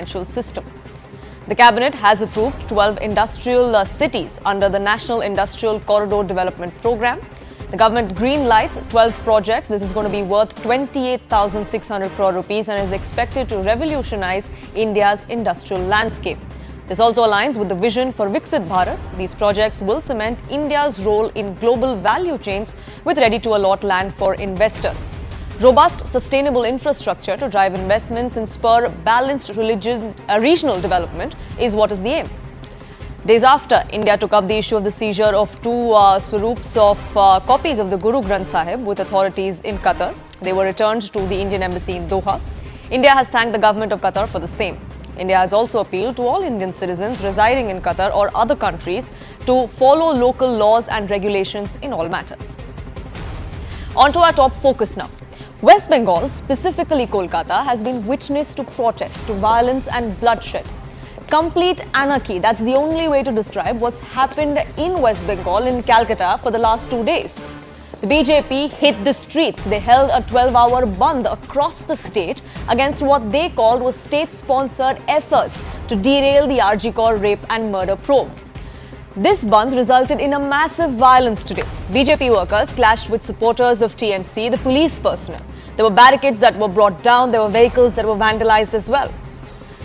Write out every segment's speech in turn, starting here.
financial system. The cabinet has approved 12 industrial cities under the National Industrial Corridor Development Program. The government green lights 12 projects. This is going to be worth 28,600 crore rupees and is expected to revolutionize India's industrial landscape. This also aligns with the vision for Viksit Bharat. These projects will cement India's role in global value chains with ready-to-allot land for investors. Robust, sustainable infrastructure to drive investments and spur balanced regional development is what is the aim. Days after India took up the issue of the seizure of two swarups of copies of the Guru Granth Sahib with authorities in Qatar, they were returned to the Indian embassy in Doha. India has thanked the government of Qatar for the same. India has also appealed to all Indian citizens residing in Qatar or other countries to follow local laws and regulations in all matters. On to our top focus now. West Bengal, specifically Kolkata, has been witness to protests, to violence and bloodshed. Complete anarchy, that's the only way to describe what's happened in West Bengal in Calcutta for the last 2 days. The BJP hit the streets. They held a 12-hour bandh across the state against what they called was state-sponsored efforts to derail the RG Kar rape and murder probe. This bandh resulted in a massive violence today. BJP workers clashed with supporters of TMC, the police personnel. There were barricades that were brought down. There were vehicles that were vandalized as well.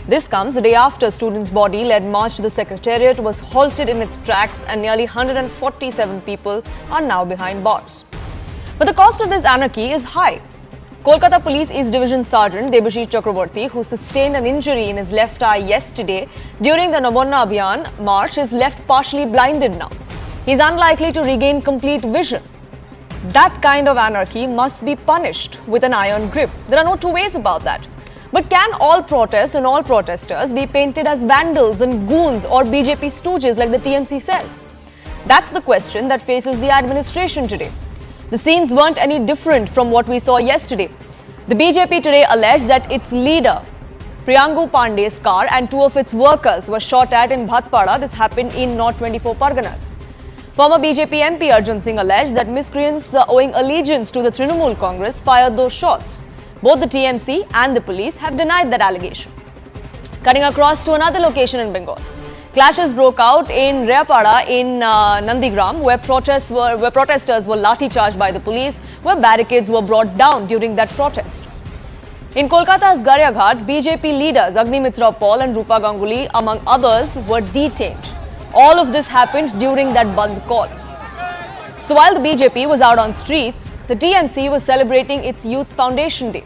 This comes the day after students' body-led march to the Secretariat was halted in its tracks and nearly 147 people are now behind bars. But the cost of this anarchy is high. Kolkata Police East Division Sergeant Debashish Chakraborty, who sustained an injury in his left eye yesterday during the Nabanna Abhijan march, is left partially blinded now. He is unlikely to regain complete vision. That kind of anarchy must be punished with an iron grip. There are no two ways about that. But can all protests and all protesters be painted as vandals and goons or BJP stooges like the TMC says? That's the question that faces the administration today. The scenes weren't any different from what we saw yesterday. The BJP today alleged that its leader, Priyangu Pandey's car and two of its workers were shot at in Bhatpada. This happened in North 24 Parganas. Former BJP MP Arjun Singh alleged that miscreants owing allegiance to the Trinamool Congress fired those shots. Both the TMC and the police have denied that allegation. Cutting across to another location in Bengal. Clashes broke out in Reapada in Nandigram, where protesters were lathi-charged by the police, where barricades were brought down during that protest. In Kolkata's Garyaghat, BJP leaders Agnimitra Paul and Rupa Ganguly, among others, were detained. All of this happened during that bandh call. So while the BJP was out on streets, the TMC was celebrating its Youth's Foundation Day.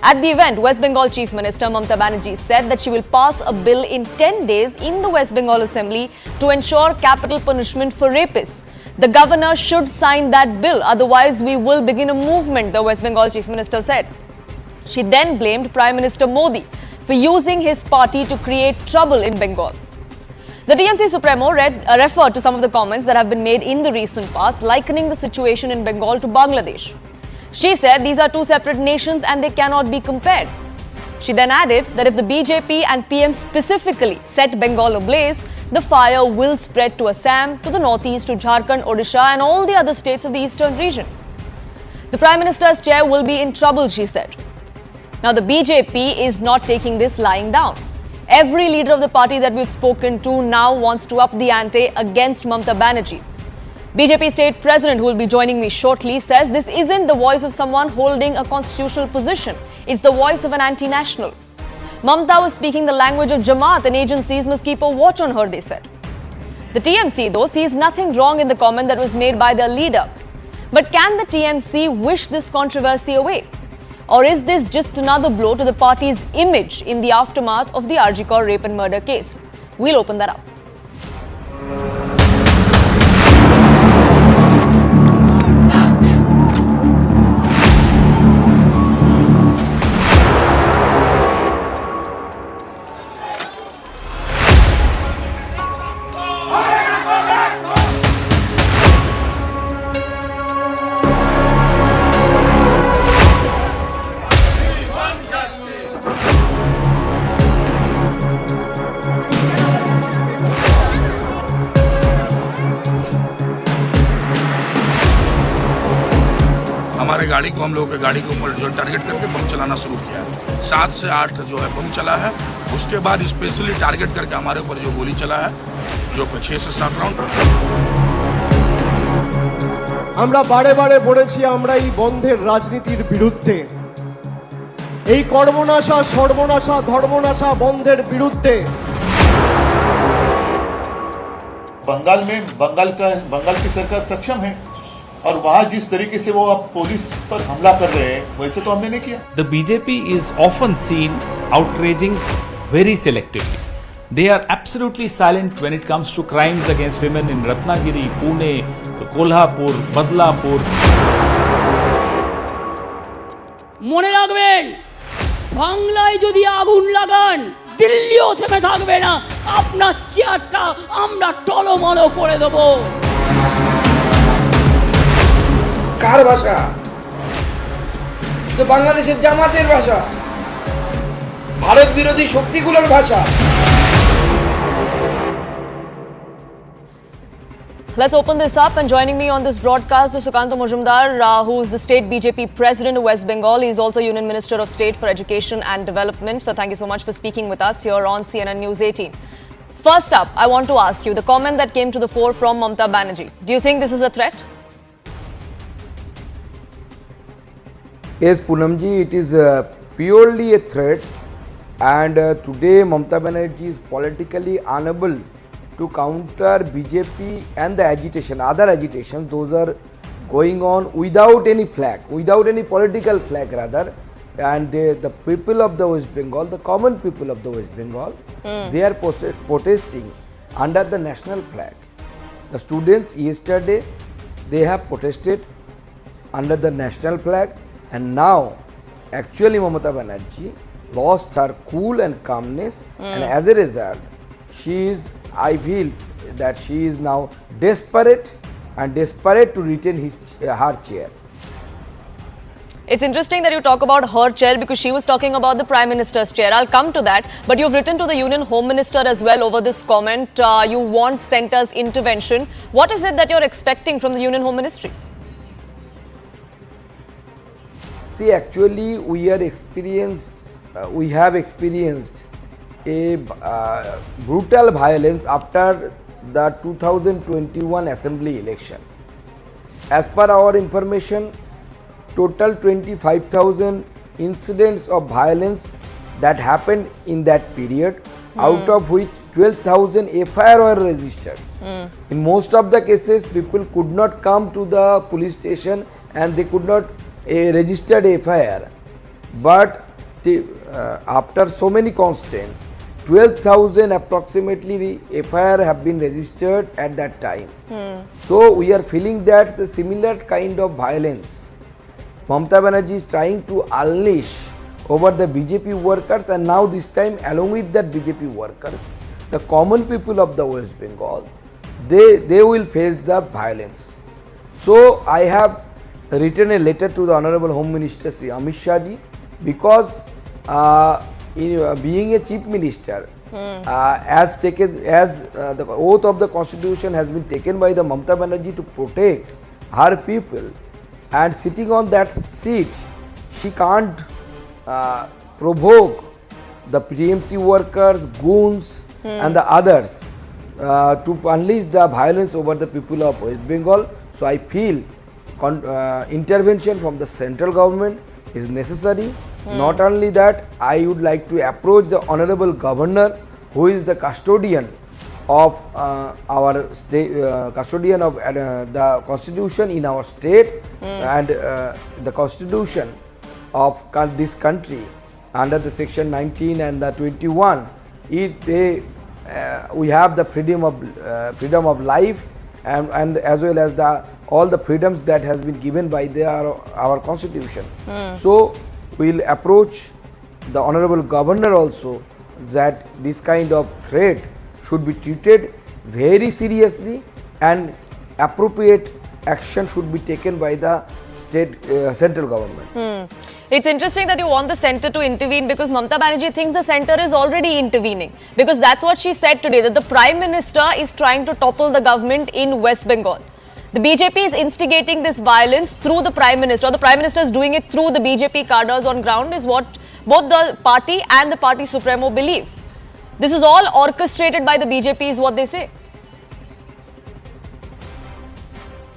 At the event, West Bengal Chief Minister Mamata Banerjee said that she will pass a bill in 10 days in the West Bengal Assembly to ensure capital punishment for rapists. The governor should sign that bill, otherwise we will begin a movement, the West Bengal Chief Minister said. She then blamed Prime Minister Modi for using his party to create trouble in Bengal. The TMC Supremo referred to some of the comments that have been made in the recent past, likening the situation in Bengal to Bangladesh. She said these are two separate nations and they cannot be compared. She then added that if the BJP and PM specifically set Bengal ablaze, the fire will spread to Assam, to the northeast, to Jharkhand, Odisha and all the other states of the eastern region. The Prime Minister's chair will be in trouble, she said. Now the BJP is not taking this lying down. Every leader of the party that we've spoken to now wants to up the ante against Mamata Banerjee. BJP state president, who will be joining me shortly, says this isn't the voice of someone holding a constitutional position. It's the voice of an anti-national. Mamata was speaking the language of Jamaat and agencies must keep a watch on her, they said. The TMC, though, sees nothing wrong in the comment that was made by their leader. But can the TMC wish this controversy away? Or is this just another blow to the party's image in the aftermath of the RG Kar rape and murder case? We'll open that up. हमारे गाड़ी को हम लोगों के गाड़ी के ऊपर जो टारगेट करके बम चलाना शुरू किया है। 7 से 8 जो है बम चला है उसके बाद स्पेशली टारगेट करके हमारे ऊपर जो गोली चला है, जो 6 से 7 राउंड। আমরা বারে বারে বলেছি আমরা এই বন্ধের রাজনীতির বিরুদ্ধে, এই কর্মনাশা সর্বনাশা ধর্মনাশা বন্ধের বিরুদ্ধে। बंगाल में बंगाल की सरकार सक्षम है और वहाँ जिस तरीके से वो अब पुलिस पर हमला कर रहे हैं वैसे तो हमने नहीं किया। The BJP is often seen outraging very selectively. They are absolutely silent when it comes to crimes against women in Ratnagiri, Pune, Kolhapur, Badlapur. মনে রাখবেন, বাংলায় যদি আগুন লাগান দিল্লিও থেমে থাকবে না, আপনার চেয়ারটা আমরা টলমল করে দেব। কার ভাষা? তো বাংলাদেশের জামাতের ভাষা, ভারত বিরোধী শক্তিগুলোর ভাষা। Let's open this up, and joining me on this broadcast is Sukanta Majumdar, who is the state BJP president of West Bengal. He is also Union Minister of State for Education and Development. So thank you so much for speaking with us here on CNN News 18. First up, I want to ask you the comment that came to the fore from Mamata Banerjee. Do you think this is a threat? Yes, Poonamji, it is purely a threat, and today Mamata Banerjee is politically unable to counter BJP and the agitation, other agitation, those are going on without any flag, without any political flag rather, and the people of the West Bengal, the common people of the West Bengal, they are protesting under the national flag. The students yesterday, they have protested under the national flag, and now actually Mamata Banerjee lost her cool and calmness, and as a result, I feel that she is now desperate to retain her chair. It's interesting that you talk about her chair because she was talking about the Prime Minister's chair. I'll come to that. But you've written to the Union Home Minister as well over this comment. You want centre's intervention. What is it that you're expecting from the Union Home Ministry? See, actually we have experienced a brutal violence after the 2021 assembly election. As per our information, total 25,000 incidents of violence that happened in that period, out of which 12,000 FIR were registered. In most of the cases, people could not come to the police station and they could not register FIR. But after so many constraints, 12,000 approximately FIR have been registered at that time. So we are feeling that the similar kind of violence Mamata Banerjee is trying to unleash over the BJP workers, and now this time along with that BJP workers, the common people of the West Bengal, they will face the violence. So I have written a letter to the Honorable Home Minister Sri Amit Shah ji, because being a chief minister, as the oath of the constitution has been taken by the Mamata Banerjee to protect her people, and sitting on that seat, she can't provoke the PMC workers, goons and the others to unleash the violence over the people of West Bengal. So I feel intervention from the central government is necessary. Not only that, I would like to approach the Honorable Governor, who is the custodian of our state, custodian of the constitution in our state, and the constitution of this country under the section 19 and the 21. We have the freedom of life, and as well as all the freedoms that has been given by our constitution. So we will approach the Honorable Governor also that this kind of threat should be treated very seriously, and appropriate action should be taken by the central government. It's interesting that you want the centre to intervene, because Mamata Banerjee thinks the centre is already intervening, because that's what she said today, that the Prime Minister is trying to topple the government in West Bengal. The BJP is instigating this violence through the Prime Minister, or the Prime Minister is doing it through the BJP cadres on ground, is what both the party and the party supremo believe. This is all orchestrated by the BJP is what they say.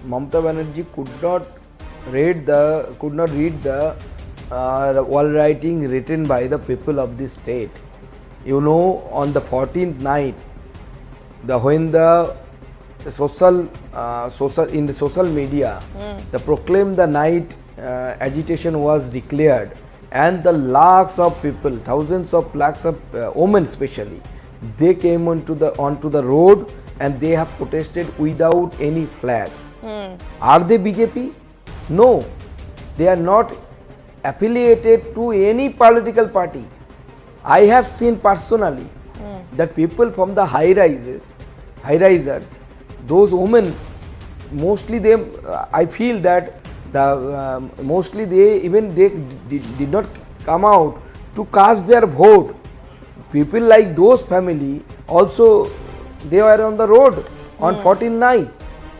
Mamata Banerjee could not read the wall writing written by the people of this state. You know, on the 14th night, when the social media, the proclaim the night agitation was declared, and the lakhs of people, thousands of lakhs of women especially, they came onto the road and they have protested without any flag. Are they BJP? No, they are not affiliated to any political party. I have seen personally that people from the high risers, those women, mostly they, I feel that mostly they did not come out to cast their vote. People like those family also, they were on the road on 14th night.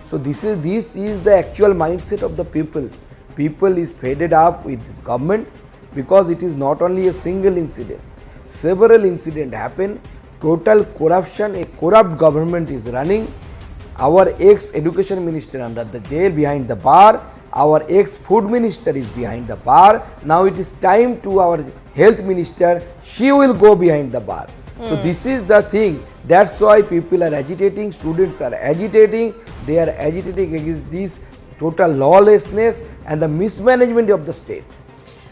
So this is the actual mindset of the people. People is fed up with this government because it is not only a single incident. Several incidents happen. Total corruption, a corrupt government is running. Our ex-education minister under the jail, behind the bar. Our ex-food minister is behind the bar. Now it is time to our health minister, she will go behind the bar. So this is the thing. That's why people are agitating, students are agitating. They are agitating against this total lawlessness and the mismanagement of the state.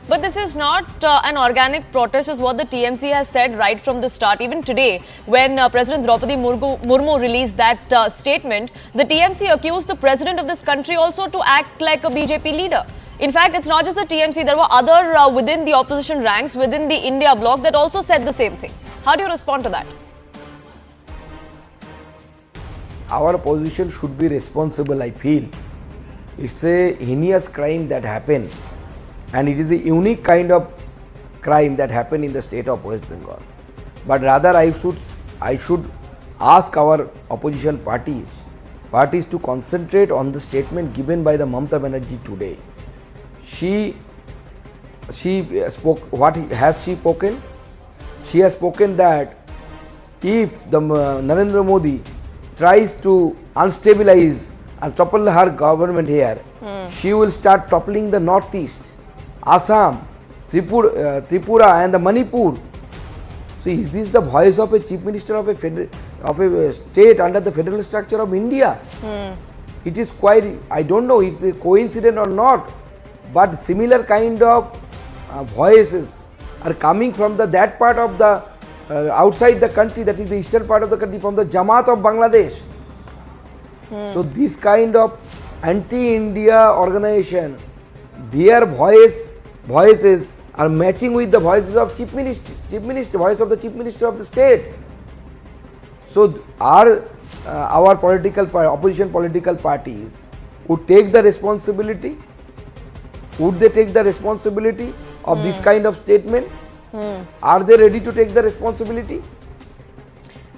But this is not an organic protest, is what the TMC has said right from the start. Even today, when President Draupadi Murmu released that statement, the TMC accused the president of this country also to act like a BJP leader. In fact, it's not just the TMC, there were other within the opposition ranks, within the India bloc that also said the same thing. How do you respond to that? Our opposition should be responsible, I feel. It's a heinous crime that happened, and it is a unique kind of crime that happened in the state of West Bengal. But rather I should ask our opposition parties to concentrate on the statement given by the Mamata Banerjee today. She spoke, what has she spoken? She has spoken that if the Narendra Modi tries to unstabilize and topple her government here, she will start toppling the northeast, Assam, Tripura and the Manipur. So is this the voice of a chief minister of a state under the federal structure of India? It is quite, I don't know, is it a coincidence or not, but similar kind of voices are coming from that part of the outside the country, that is the eastern part of the country, from the Jamaat of Bangladesh. So this kind of anti-India organization, their voices are matching with the voices of voice of the chief minister of the state. So our opposition political parties would take the responsibility. Would they take the responsibility of this kind of statement? Are they ready to take the responsibility?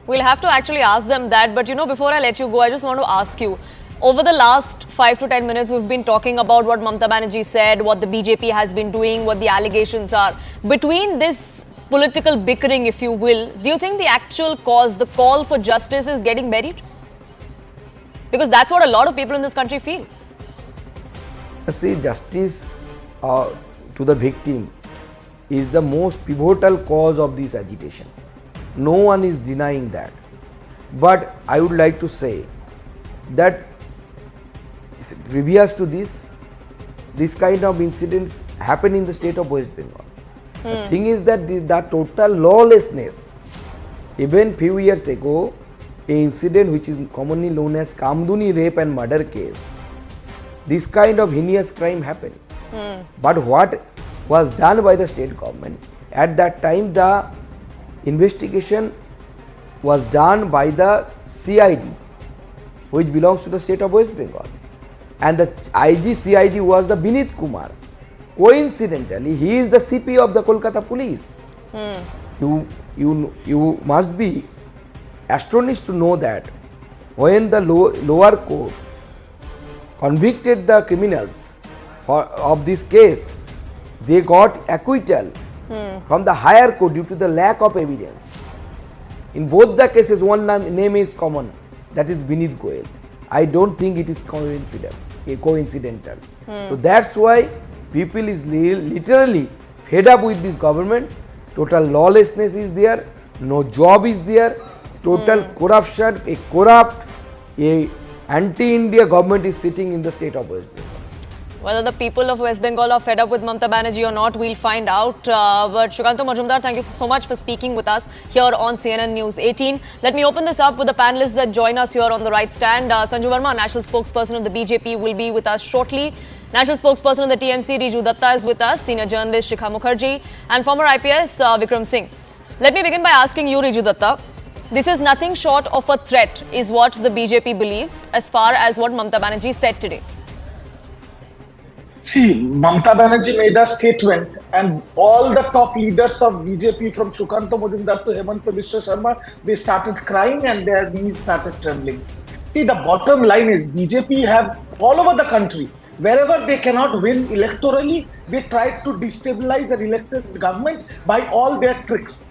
We'll have to actually ask them that, but before I let you go, I just want to ask you, over the last 5 to 10 minutes, we've been talking about what Mamata Banerjee said, what the BJP has been doing, what the allegations are. Between this political bickering, if you will, do you think the actual cause, the call for justice is getting buried? Because that's what a lot of people in this country feel. See, justice to the victim is the most pivotal cause of this agitation. No one is denying that. But I would like to say that previous to this kind of incidents happen in the state of West Bengal. The thing is that the total lawlessness, even few years ago, an incident which is commonly known as Kamduni rape and murder case, this kind of heinous crime happened. But what was done by the state government, at that time the investigation was done by the CID, which belongs to the state of West Bengal, and the IG CID was the Binit Kumar. Coincidentally, he is the CP of the Kolkata police. You must be astonished to know that when the lower court convicted the criminals of this case, they got acquittal from the higher court due to the lack of evidence. In both the cases, one name is common, that is Vineet Goyal. I don't think it is coincidental. So that's why people is literally fed up with this government. Total lawlessness is there, no job is there, total corruption, a corrupt, a anti-India government is sitting in the state of West Bengal. Whether the people of West Bengal are fed up with Mamata Banerjee or not, we'll find out. But Shrikanta Majumdar, thank you so much for speaking with us here on CNN News 18. Let me open this up with the panelists that join us here on the right stand. Sanju Verma, National Spokesperson of the BJP, will be with us shortly. National Spokesperson of the TMC, Riju Datta, is with us. Senior journalist Shikha Mukherjee and former IPS Vikram Singh. Let me begin by asking you, Riju Datta. This is nothing short of a threat, is what the BJP believes, as far as what Mamata Banerjee said today. See, Mamata Banerjee made a statement and all the top leaders of BJP from Shrikanta Majumdar to Hemanta Biswa Sharma, they started crying and their knees started trembling. See, the bottom line is BJP have all over the country, wherever they cannot win electorally, they try to destabilize an elected government by all their tricks.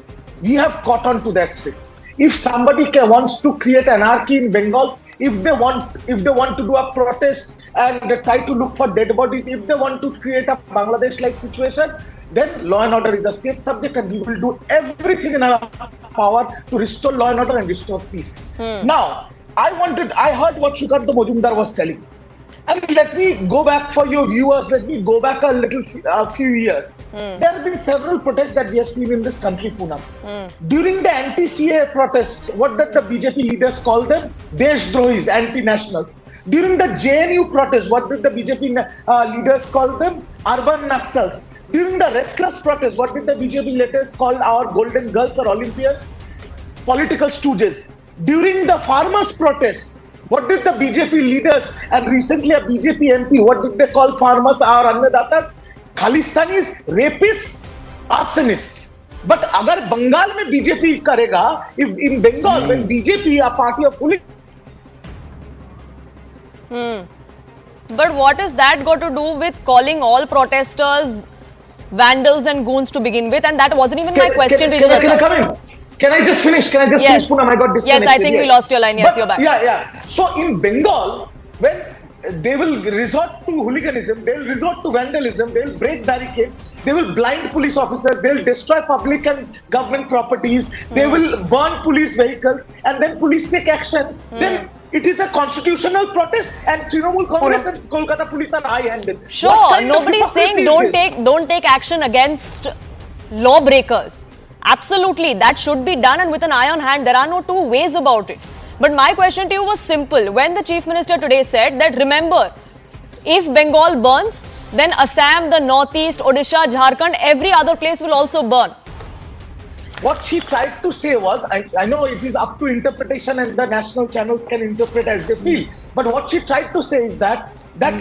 We have caught on to their tricks. If somebody wants to create anarchy in Bengal, if they want to do a protest and try to look for dead bodies, if they want to create a Bangladesh-like situation, then law and order is a state subject and we will do everything in our power to restore law and order and restore peace. Now, I heard what Shrikanta Majumdar was telling. And let me go back for your viewers, let me go back a few years. There have been several protests that we have seen in this country, Poonam. During the anti-CAA protests, what did the BJP leaders call them? Deshdrohis, anti-nationals. During the JNU protests, what did the BJP leaders call them? Urban Naxals. During the restless protests, what did the BJP leaders call our golden girls or Olympians? Political stooges. During the farmers' protests, what did the BJP leaders and recently a BJP MP, what did they call farmers, our Annadatas? Khalistanis, rapists, arsonists. But agar Bengal mein BJP karega, if in Bengal when BJP, a party of police. But what has that got to do with calling all protesters vandals and goons to begin with? And that wasn't even my question. Can I come in? Can I just finish? Finish, Poonam? I got disconnected. Yes, I think we lost your line. Yes, you're back. Yeah. So in Bengal, when they will resort to hooliganism, they will resort to vandalism, they will break barricades, they will blind police officers, they will destroy public and government properties, they will burn police vehicles, and then police take action. Then it is a constitutional protest, and Trinamool Congress and Kolkata police are high-handed. Sure, nobody is saying don't take action against lawbreakers. Absolutely, that should be done and with an iron hand. There are no two ways about it. But my question to you was simple. When the Chief Minister today said that, remember, if Bengal burns, then Assam, the Northeast, Odisha, Jharkhand, every other place will also burn. What she tried to say was, I know it is up to interpretation and the national channels can interpret as they feel. But what she tried to say is that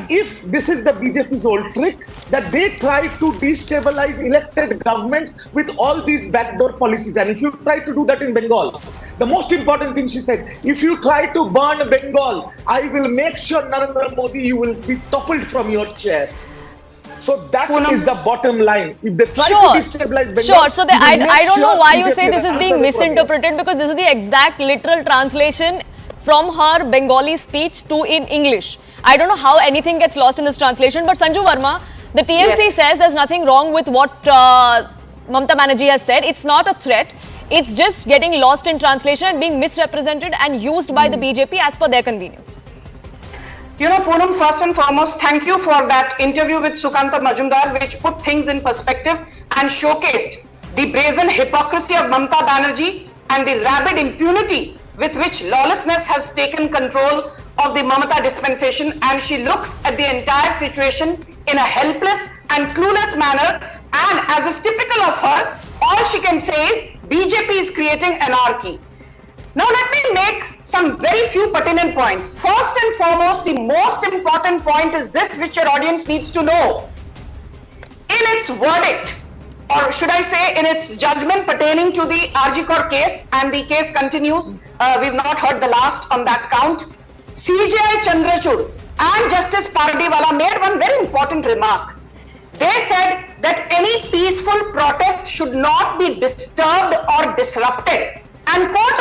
if this is the BJP's old trick, that they try to destabilize elected governments with all these backdoor policies. And if you try to do that in Bengal, the most important thing she said, if you try to burn Bengal, I will make sure Narendra Modi, you will be toppled from your chair. So that is the bottom line. If they try to destabilize Bengal, sure. So I don't know why you say this is being misinterpreted, because this is the exact literal translation from her Bengali speech to in English. I don't know how anything gets lost in this translation, but Sanju Verma, the TMC says there's nothing wrong with what Mamata Banerjee has said. It's not a threat. It's just getting lost in translation and being misrepresented and used by the BJP as per their convenience. You know, Poonam, first and foremost, thank you for that interview with Shrikanta Majumdar, which put things in perspective and showcased the brazen hypocrisy of Mamata Banerjee and the rabid impunity with which lawlessness has taken control of the Mamata dispensation, and she looks at the entire situation in a helpless and clueless manner, and as is typical of her, all she can say is BJP is creating anarchy. Now let me make some very few pertinent points. First and foremost, the most important point is this, which your audience needs to know. In its verdict, or should I say in its judgment pertaining to the RG Kaur case, and the case continues, we've not heard the last on that count, CJI Chandrachud and Justice Pardiwala made one very important remark. They said that any peaceful protest should not be disturbed or disrupted. And court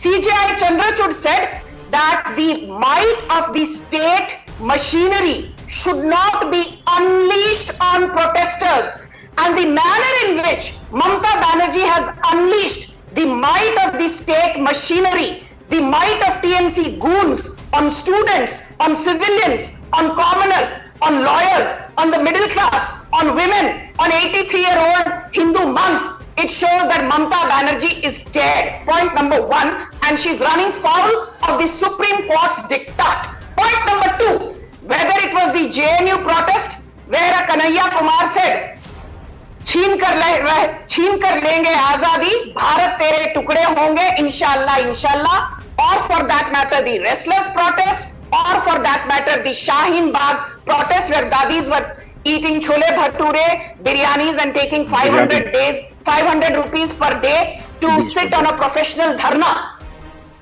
CJI Chandrachud said that the might of the state machinery should not be unleashed on protesters. And the manner in which Mamata Banerjee has unleashed the might of the state machinery, the might of TMC goons on students, on civilians, on commoners, on lawyers, on the middle class, on women, on 83-year-old Hindu monks, it shows that Mamata Banerjee is scared. Point number one, and she's running foul of the Supreme Court's diktat. Point number two, whether it was the JNU protest where a Kanhaiya Kumar said, छीन कर लेंगे आजादी, भारत तेरे टुकड़े होंगे इंशाल्लाह इंशाल्लाह, or for that matter the restless protest, or for that matter the Shaheen Bagh protest where dadis were eating chole bhature, biryanis and taking 500 rupees per day to sit on a professional dharna.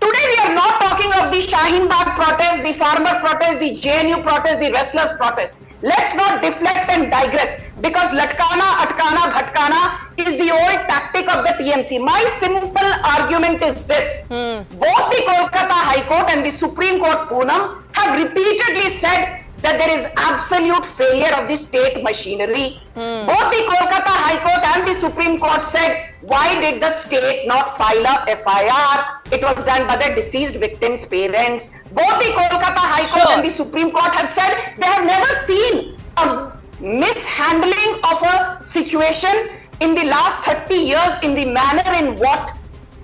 Today we are not talking of the Shaheen Bagh protest, the farmer protest, the JNU protest, the restless protest. Let's not deflect and digress, because latkana, atkana, bhatkana is the old tactic of the TMC. My simple argument is this. Both the Kolkata High Court and the Supreme Court Poonam have repeatedly said that there is absolute failure of the state machinery. Both the Kolkata High Court and the Supreme Court said, why did the state not file a FIR? It was done by the deceased victim's parents. Both the Kolkata High Court and the Supreme Court have said they have never seen a mishandling of a situation in the last 30 years in the manner in what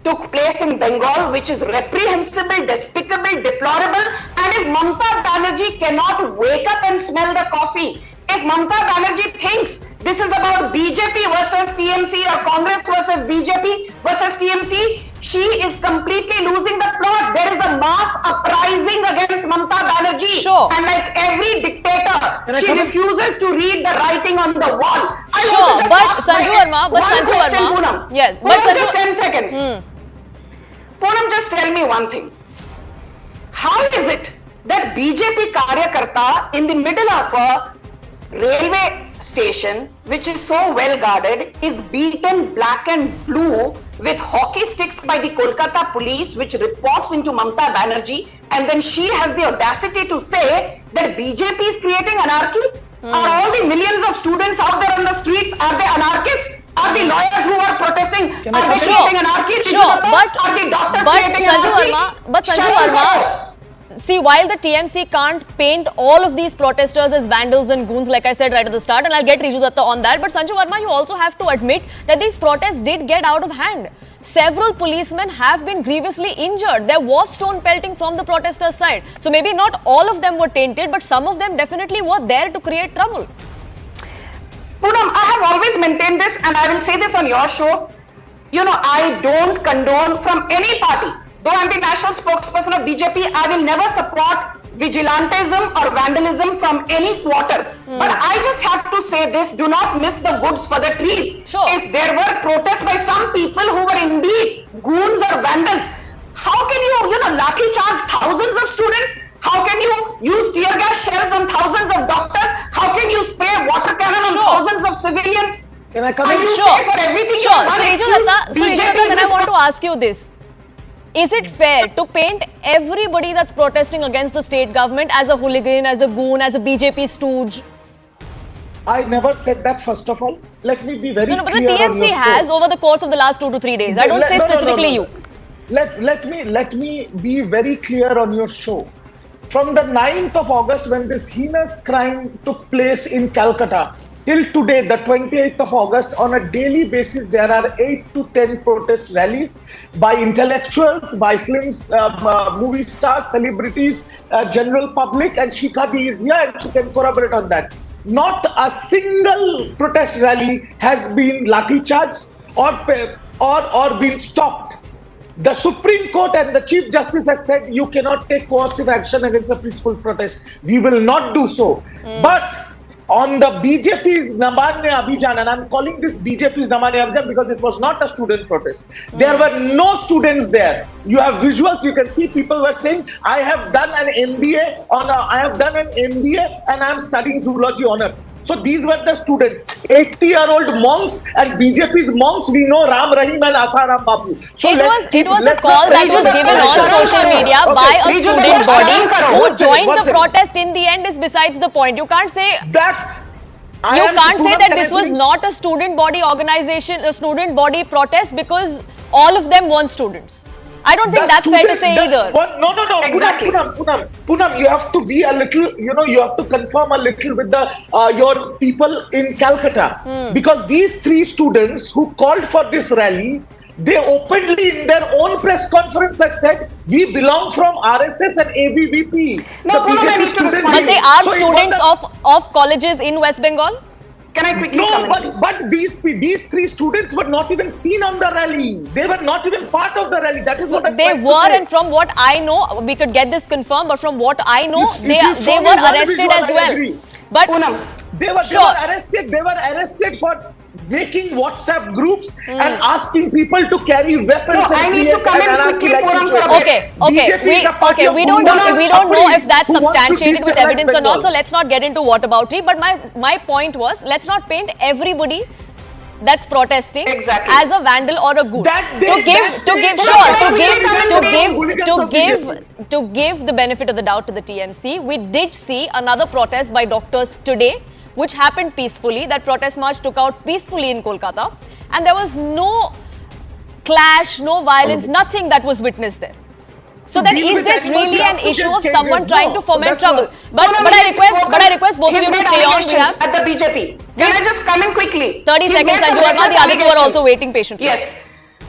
took place in Bengal, which is reprehensible, despicable, deplorable. And if Mamata Banerjee cannot wake up and smell the coffee, if Mamata Banerjee thinks this is about BJP versus TMC or Congress versus BJP versus TMC, she is completely losing the plot. There is a mass uprising against Mamata Banerjee. Sure. And like every dictator, she refuses to read the writing on the wall. Sanju Verma, yes, but Poonam, just 10 seconds. Poonam, just tell me one thing. How is it that BJP Karyakarta in the middle of a railway station, which is so well guarded, is beaten black and blue with hockey sticks by the Kolkata police, which reports into Mamata Banerjee, and then she has the audacity to say that BJP is creating anarchy? Are all the millions of students out there on the streets, are they anarchists? Are the lawyers who are protesting, are they creating anarchy? Are the doctors creating anarchy? But Sanju Verma, see, while the TMC can't paint all of these protesters as vandals and goons, like I said right at the start, and I'll get Riju Datta on that, but Sanju Verma, you also have to admit that these protests did get out of hand. Several policemen have been grievously injured. There was stone pelting from the protesters' side. So maybe not all of them were tainted, but some of them definitely were there to create trouble. Poonam, I have always maintained this, and I will say this on your show. You know, I don't condone from any party. Though I'm the national spokesperson of BJP, I will never support vigilantism or vandalism from any quarter. But I just have to say this, do not miss the woods for the trees. Sure. If there were protests by some people who were indeed goons or vandals, how can you lathi charge thousands of students? How can you use tear gas shells on thousands of doctors? How can you spray water cannon on thousands of civilians? Can I come in? For everything so Riju Datta, then I want to ask you this. Is it fair to paint everybody that's protesting against the state government as a hooligan, as a goon, as a BJP stooge? I never said that, first of all. Let me be very clear. But the TMC has over the course of the last 2 to 3 days. I don't say specifically you. Let me be very clear on your show. From the 9th of August, when this heinous crime took place in Calcutta, till today, the 28th of August, on a daily basis, there are 8 to 10 protest rallies by intellectuals, by films, movie stars, celebrities, general public, and Shikha is here and she can corroborate on that. Not a single protest rally has been lathi charged or been stopped. The Supreme Court and the Chief Justice has said you cannot take coercive action against a peaceful protest. We will not do so. But on the BJP's Nabanna Abhijan, and I'm calling this BJP's Nabanna Abhijan because it was not a student protest. There were no students there. You have visuals, you can see people were saying, I have done an MBA and I'm studying zoology honors. So these were the students, 80-year-old monks and BJP's monks. We know Ram Rahim and Asaram Babu. So it was a call that was given on social media by a student body who joined the protest. In the end, is besides the point. You can't say that. You can't say that this was not a student body organization, a student body protest, because all of them weren't students. I don't think that's fair to say either. No. Exactly. Poonam, you have to be a little, you have to confirm a little with the your people in Calcutta. Because these three students who called for this rally, they openly in their own press conference has said, we belong from RSS and ABVP. No, Poonam, I need to respond. But they are students of colleges in West Bengal? Can I quickly comment? But these three students were not even seen on the rally. They were not even part of the rally. That is what they were, and from what I know, we could get this confirmed, but from what I know, they were arrested as well. But Poonam, they were arrested. They were arrested for making WhatsApp groups and asking people to carry weapons. No, I need to come in quickly, Poonam, for a bit. We don't know if that's substantiated with evidence or not. So let's not get into whataboutery. But my point was, let's not paint everybody that's protesting as a vandal or a goon. To give the benefit of the doubt to the TMC, we did see another protest by doctors today, which happened peacefully. That protest march took out peacefully in Kolkata, and there was no clash, no violence, nothing that was witnessed there. So then, is this really an issue of someone trying to foment trouble? But I request both of you to stay on. We have at the BJP. Can I just come in quickly? 30 seconds, Sanju Verma. The other two are also waiting patiently. Yes.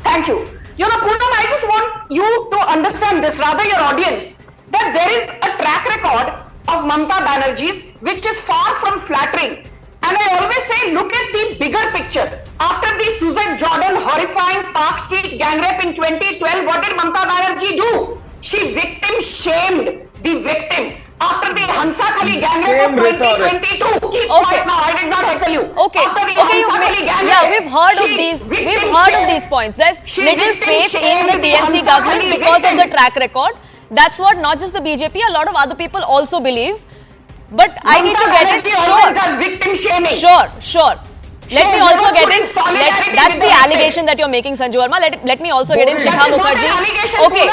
Thank you. Poonam, I just want you to understand this, rather your audience, that there is a track record of Mamata Banerjee's which is far from flattering. And I always say, look at the bigger picture. After the Suzette Jordan horrifying Park Street gang rape in 2012, what did Mamata Banerjee do? She victim shamed the victim. After the Hansa Khali gang rape of 2022, keep quiet now, I did not heckle you. We've heard of these points. There's little faith in the TMC government because of the track record. That's what not just the BJP, a lot of other people also believe. But I need to get it. Does victim shaming. Sure. Let me also get in. That's the allegation that you're making, Sanju Verma. Let me also get in Shikha Mukherjee. Okay,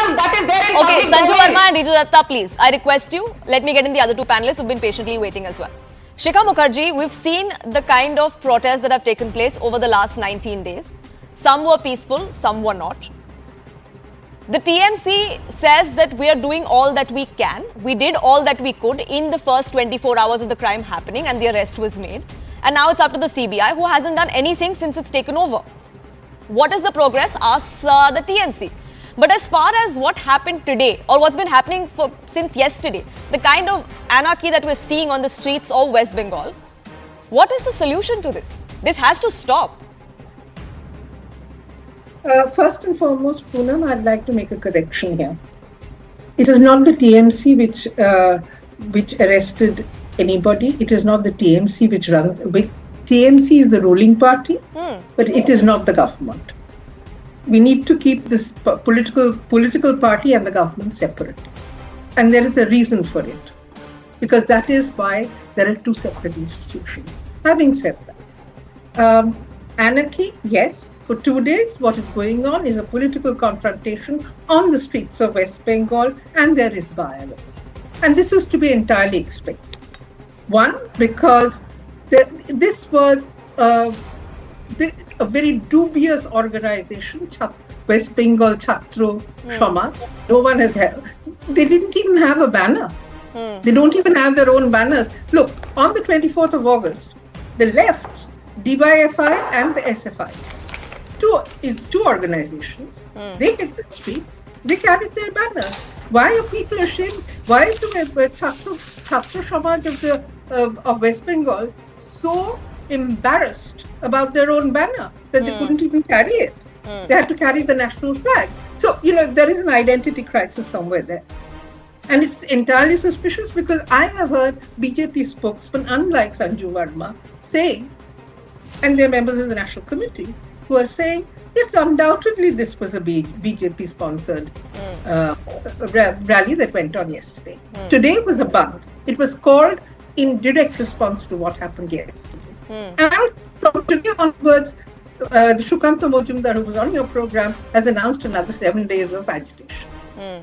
Sanju Verma and Riju Datta, please. I request you. Let me get in the other two panelists who've been patiently waiting as well. Shikha Mukherjee, we've seen the kind of protests that have taken place over the last 19 days. Some were peaceful, some were not. The TMC says that we are doing all that we can. We did all that we could in the first 24 hours of the crime happening, and the arrest was made. And now it's up to the CBI, who hasn't done anything since it's taken over. What is the progress? Asks the TMC. But as far as what happened today, or what's been happening since yesterday, the kind of anarchy that we're seeing on the streets of West Bengal, what is the solution to this? This has to stop. First and foremost, Poonam, I'd like to make a correction here. It is not the TMC which arrested anybody. It is not the TMC which runs. TMC is the ruling party, but it is not the government. We need to keep this political party and the government separate. And there is a reason for it. Because that is why there are two separate institutions. Having said that, anarchy, yes. For 2 days, what is going on is a political confrontation on the streets of West Bengal, and there is violence. And this is to be entirely expected. One, because this was a very dubious organization, West Bengal Chhatro Samaj. No one has had. They didn't even have a banner. They don't even have their own banners. Look, on the 24th of August, the left, DYFI and the SFI, two organizations, they hit the streets, they carried their banners. Why are people ashamed? Why is the Chhatro Samaj of West Bengal so embarrassed about their own banner that they couldn't even carry it? They had to carry the national flag. So, there is an identity crisis somewhere there. And it's entirely suspicious because I have heard BJP spokesmen, unlike Sanju Verma, saying, and they're members of the National Committee, who are saying, yes, undoubtedly this was a BJP-sponsored rally that went on yesterday. Today was a bandh. It was called in direct response to what happened yesterday. And from today onwards, the Shukanta Mojumdar, who was on your program, has announced another 7 days of agitation.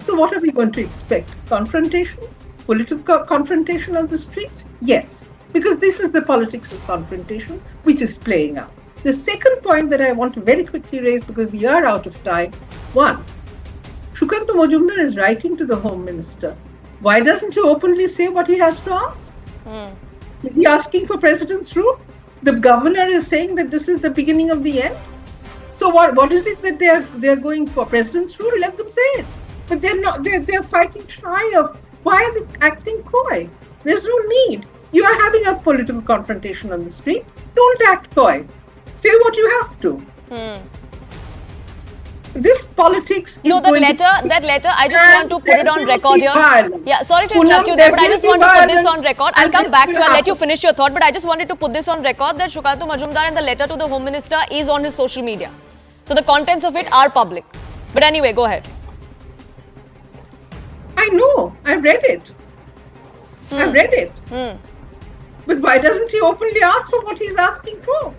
So what are we going to expect? Confrontation? Political confrontation on the streets? Yes, because this is the politics of confrontation which is playing out. The second point that I want to very quickly raise, because we are out of time. One, Shukanta Mojumdar is writing to the Home Minister. Why doesn't he openly say what he has to ask? Is he asking for President's rule? The governor is saying that this is the beginning of the end. So what is it that they are going for? President's rule? Let them say it. But they're not. They're fighting shy of. Why are they acting coy? There's no need. You are having a political confrontation on the street. Don't act coy. Say what you have to. This politics is that letter, I just want to put it on record here. Violence. Yeah, sorry to interrupt you there, but I just want to put this on record. I'll come back to you. I'll let you finish your thought, but I just wanted to put this on record that Shukanta Majumdar and the letter to the Home Minister is on his social media. So the contents of it are public. But anyway, go ahead. I know. I read it. I read it. But why doesn't he openly ask for what he's asking for?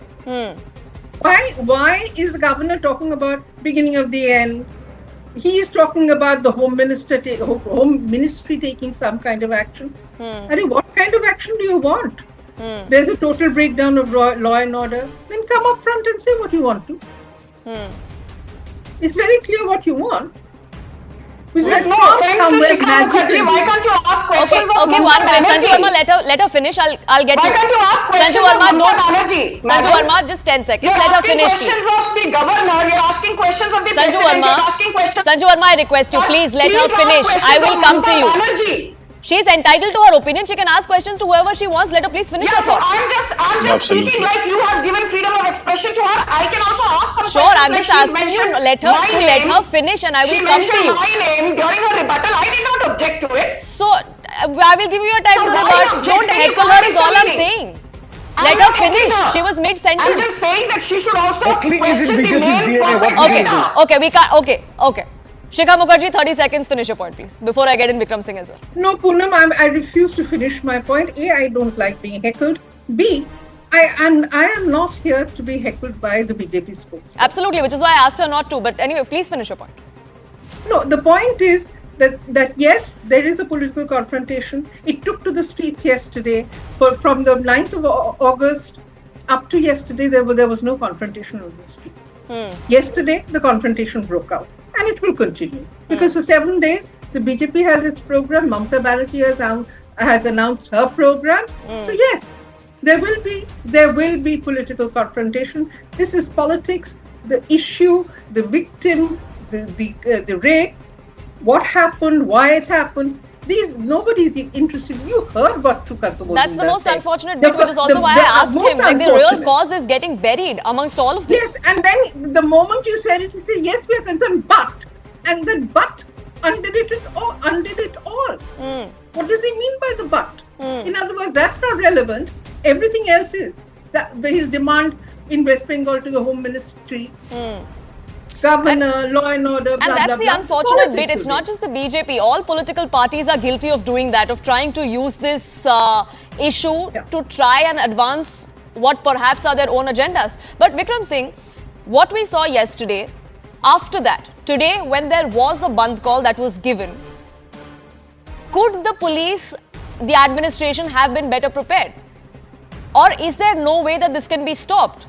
Why is the governor talking about beginning of the end? He is talking about the Home Ministry taking some kind of action. I mean, what kind of action do you want? There's a total breakdown of law and order. Then come up front and say what you want to. It's very clear what you want. No offense to Shikha Mukherjee, why can't you ask questions of Okay, 1 minute. Sanju Verma, let her finish. I'll get Why you. can't you ask questions Sanju Verma, of Mamata Banerjee? Sanju Verma, just 10 seconds. You're Let her asking finish, questions please. of the governor, you're asking questions of the Sanju president, Verma, you're asking questions... Sanju Verma, I request you, please let her finish. I will come to you. She is entitled to her opinion. She can ask questions to whoever she wants. Let her please finish her thought. I'm just speaking like you have given freedom of expression to her. I can also ask some Sure, questions. I'm just asking you, let her finish and I will come to you. She mentioned my name during her rebuttal. I did not object to it. So, I will give you a time to rebut. Don't heckle her is all I'm saying. Let her finish. She was mid-sentence. I'm just saying that she should also Heckling question isn't the BJP's main DNA. What topic. Okay, we can't. Okay. Shikha Mukherjee, 30 seconds, finish your point, please, before I get in Vikram Singh as well. No, Poonam, I refuse to finish my point. A, I don't like being heckled. B, I am not here to be heckled by the BJP spokesman. Absolutely, which is why I asked her not to. But anyway, please finish your point. No, the point is that yes, there is a political confrontation. It took to the streets yesterday. From the 9th of August up to yesterday, there was no confrontation on the street. Yesterday, the confrontation broke out. And it will continue. Because for 7 days, the BJP has its program. Mamata Banerjee has announced her program. So yes, there will be political confrontation. This is politics. The issue, the victim, the rape, what happened, why it happened. Nobody is interested. You heard what Shukanta Mojumdar That's the most said. unfortunate bit, which is also why I asked him. Like, the real cause is getting buried amongst all of this. Yes, and then the moment you said it, he said, yes, we are concerned, but. And that but undid it all. What does he mean by the but? In other words, that's not relevant. Everything else is. His demand in West Bengal to the Home Ministry. Governor, law and order, blah, and that's blah, the blah. unfortunate bit. It's not just the BJP. All political parties are guilty of doing that, of trying to use this issue to try and advance what perhaps are their own agendas. But Vikram Singh, what we saw yesterday, after that, today when there was a bandh call that was given, could the police, the administration have been better prepared? Or is there no way that this can be stopped?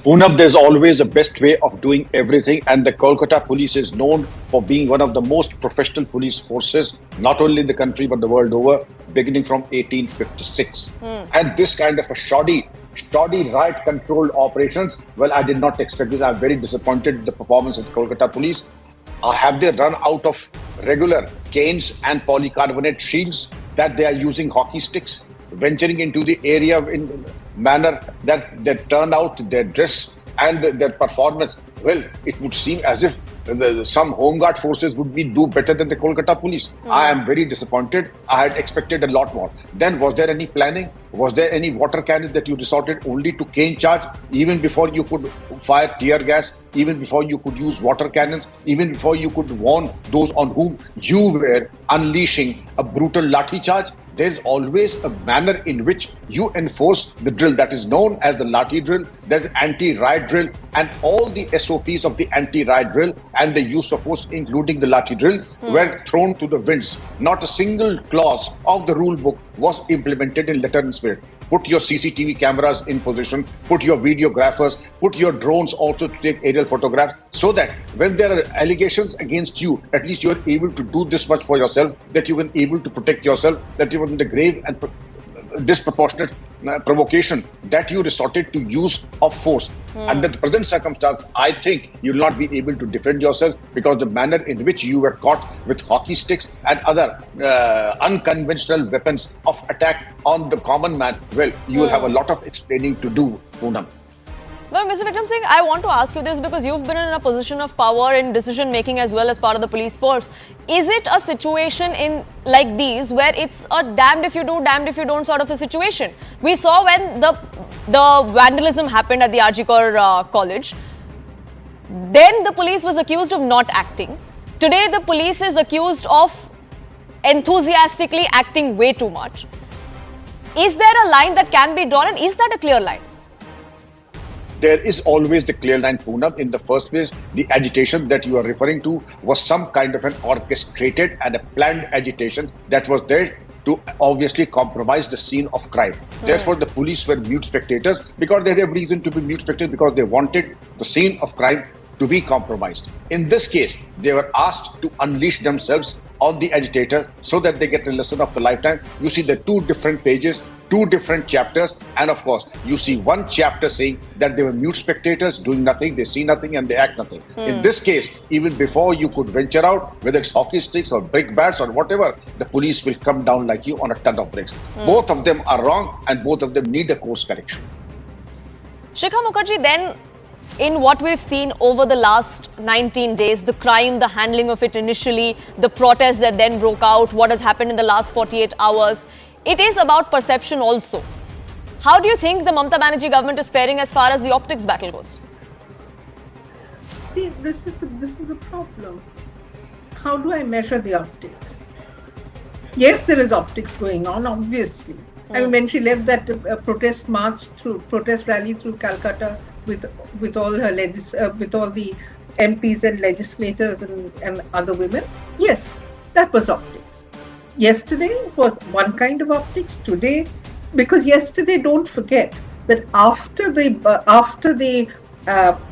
Poonam, there's always a best way of doing everything, and the Kolkata police is known for being one of the most professional police forces, not only in the country but the world over, beginning from 1856. And this kind of a shoddy riot-controlled operations, well, I did not expect this. I'm very disappointed with the performance of the Kolkata police. Have they run out of regular canes and polycarbonate shields that they are using hockey sticks, venturing into the area in manner that they turn out their dress and their performance? Well, it would seem as if some home guard forces would do better than the Kolkata police. I am very disappointed. I had expected a lot more. Then was there any planning? Was there any water cannons that you resorted only to cane charge, even before you could fire tear gas, even before you could use water cannons, even before you could warn those on whom you were unleashing a brutal lathi charge? There's always a manner in which you enforce the drill that is known as the lathi drill. There's anti-riot drill, and all the SOPs of the anti-riot drill and the use of force, including the lathi drill, were thrown to the winds. Not a single clause of the rule book was implemented in letter and spirit. Put your CCTV cameras in position, put your videographers, put your drones also to take aerial photographs, so that when there are allegations against you, at least you are able to do this much for yourself, that you are able to protect yourself, that you were in the grave and disproportionate provocation that you resorted to use of force. Under the present circumstance, I think you will not be able to defend yourself, because the manner in which you were caught with hockey sticks and other unconventional weapons of attack on the common man, well, you will have a lot of explaining to do, Poonam. Well, Mr. Vikram Singh, I want to ask you this because you've been in a position of power in decision making as well as part of the police force. Is it a situation in like these where it's a damned if you do, damned if you don't sort of a situation? We saw when the vandalism happened at the RG Kaur college. Then the police was accused of not acting. Today the police is accused of enthusiastically acting way too much. Is there a line that can be drawn, and is that a clear line? There is always the clear line, Poonam. In the first place, the agitation that you are referring to was some kind of an orchestrated and a planned agitation that was there to obviously compromise the scene of crime. Therefore, the police were mute spectators, because they have reason to be mute spectators, because they wanted the scene of crime to be compromised. In this case, they were asked to unleash themselves on the agitator so that they get a lesson of the lifetime. You see the two different pages, two different chapters, and of course, you see one chapter saying that they were mute spectators, doing nothing, they see nothing and they act nothing. In this case, even before you could venture out, whether it's hockey sticks or brick bats or whatever, the police will come down like you on a ton of bricks. Both of them are wrong, and both of them need a course correction. Shikha Mukherjee, then, in what we've seen over the last 19 days, the crime, the handling of it initially, the protests that then broke out, what has happened in the last 48 hours, it is about perception also. How do you think the Mamata Banerjee government is faring as far as the optics battle goes? See, this is the problem. How do I measure the optics? Yes, there is optics going on, obviously. I mean, when she led that protest rally through Calcutta with all her with all the MPs and legislators and other women, yes, that was optics. Yesterday was one kind of optics. Today, because yesterday, don't forget that after the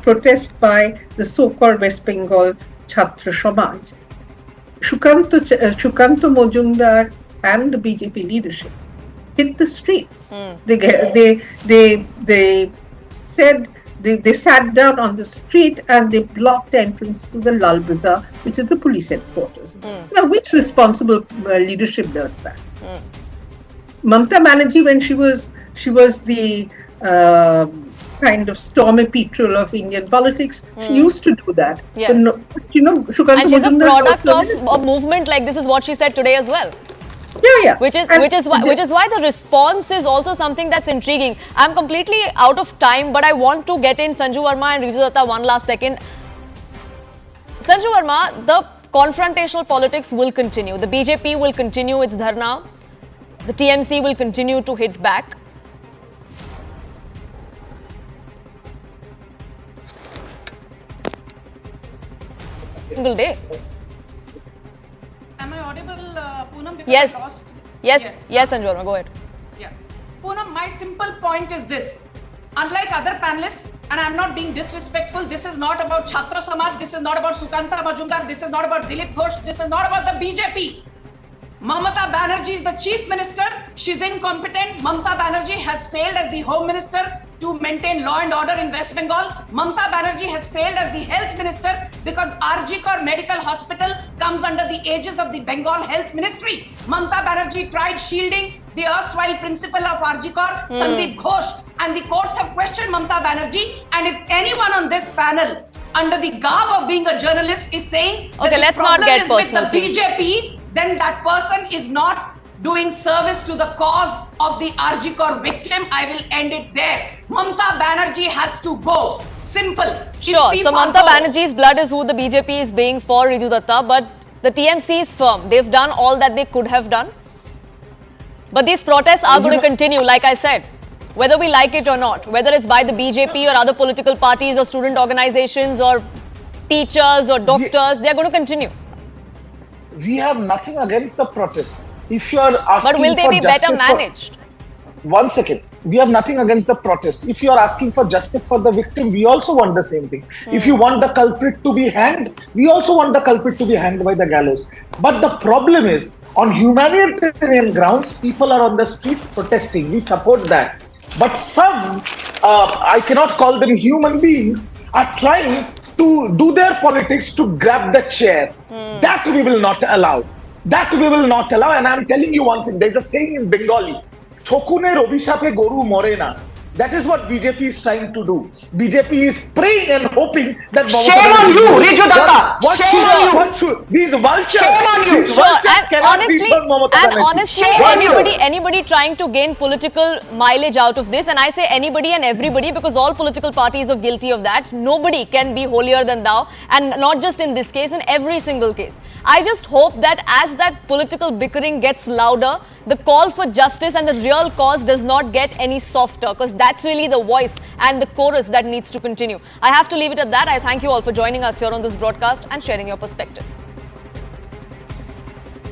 protest by the so-called West Bengal Chhatra Samaj, Shukanta Majumdar and the BJP leadership hit the streets. They said they sat down on the street and they blocked entrance to the Lal Bazaar, which is the police headquarters. Now, which responsible leadership does that? Mamata Banerjee, when she was the kind of stormy petrel of Indian politics, she used to do that. Yes. But, Shukanta and she's a Majumdar product of a movement like this, is what she said today as well. Yeah. Which is why the response is also something that's intriguing. I'm completely out of time, but I want to get in Sanju Verma and Riju Datta one last second. Sanju Verma, the confrontational politics will continue. The BJP will continue its dharna. The TMC will continue to hit back. Single day. Am I audible, Poonam? Because Yes. I lost... Yes, Sanju Verma, go ahead. Yeah. Poonam, my simple point is this. Unlike other panelists, and I'm not being disrespectful, this is not about Chhatra Samaj, this is not about Sukanta Majumdar, this is not about Dilip Ghosh, this is not about the BJP. Mamata Banerjee is the chief minister. She's incompetent. Mamata Banerjee has failed as the home minister to maintain law and order in West Bengal. Mamata Banerjee has failed as the health minister because RG Kaur Medical Hospital comes under the aegis of the Bengal Health Ministry. Mamata Banerjee tried shielding the erstwhile principal of RG Kaur, Sandeep Ghosh, and the courts have questioned Mamata Banerjee. And if anyone on this panel, under the garb of being a journalist, is saying that the problem is with the BJP, then that person is not doing service to the cause of the RG Kar victim. I will end it there. Mamata Banerjee has to go. Simple. Sure. So Mamata Banerjee's blood is who the BJP is being for, Riju Datta, but the TMC is firm. They've done all that they could have done. But these protests are going to continue, like I said, whether we like it or not, whether it's by the BJP or other political parties or student organizations or teachers or doctors, they're going to continue. We have nothing against the protests. If you are asking, but will they be better managed? One second. We have nothing against the protest. If you are asking for justice for the victim, we also want the same thing. If you want the culprit to be hanged, we also want the culprit to be hanged by the gallows. But the problem is, on humanitarian grounds, people are on the streets protesting. We support that. But some, I cannot call them human beings, are trying to do their politics to grab the chair. That we will not allow. That we will not allow. And I'm telling you one thing. There's a saying in Bengali, Shokuner Obishape Goru Morena. That is what BJP is trying to do. BJP is praying and hoping that... Shame on you, Riju Datta! Shame on you! These vultures... Shame on you! These vultures cannot beat Mamata Banerjee. Honestly, anybody trying to gain political mileage out of this, and I say anybody and everybody because all political parties are guilty of that. Nobody can be holier than thou, and not just in this case, in every single case. I just hope that as that political bickering gets louder, the call for justice and the real cause does not get any softer, because that's really the voice and the chorus that needs to continue. I have to leave it at that. I thank you all for joining us here on this broadcast and sharing your perspective.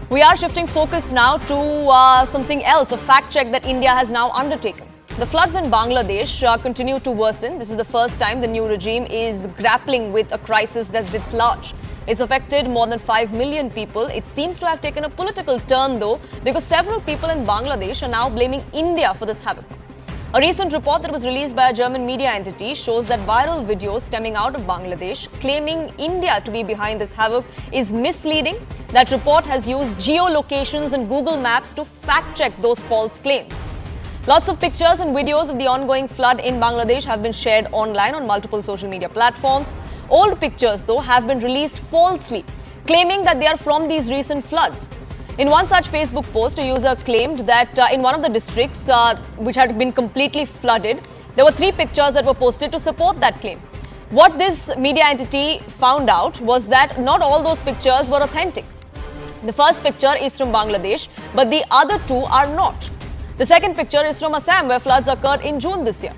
We are shifting focus now to something else, a fact check that India has now undertaken. The floods in Bangladesh continue to worsen. This is the first time the new regime is grappling with a crisis that's this large. It's affected more than 5 million people. It seems to have taken a political turn though, because several people in Bangladesh are now blaming India for this havoc. A recent report that was released by a German media entity shows that viral videos stemming out of Bangladesh claiming India to be behind this havoc is misleading. That report has used geolocations and Google Maps to fact-check those false claims. Lots of pictures and videos of the ongoing flood in Bangladesh have been shared online on multiple social media platforms. Old pictures, though, have been released falsely, claiming that they are from these recent floods. In one such Facebook post, a user claimed that in one of the districts which had been completely flooded, there were 3 pictures that were posted to support that claim. What this media entity found out was that not all those pictures were authentic. The first picture is from Bangladesh, but the other 2 are not. The second picture is from Assam, where floods occurred in June this year.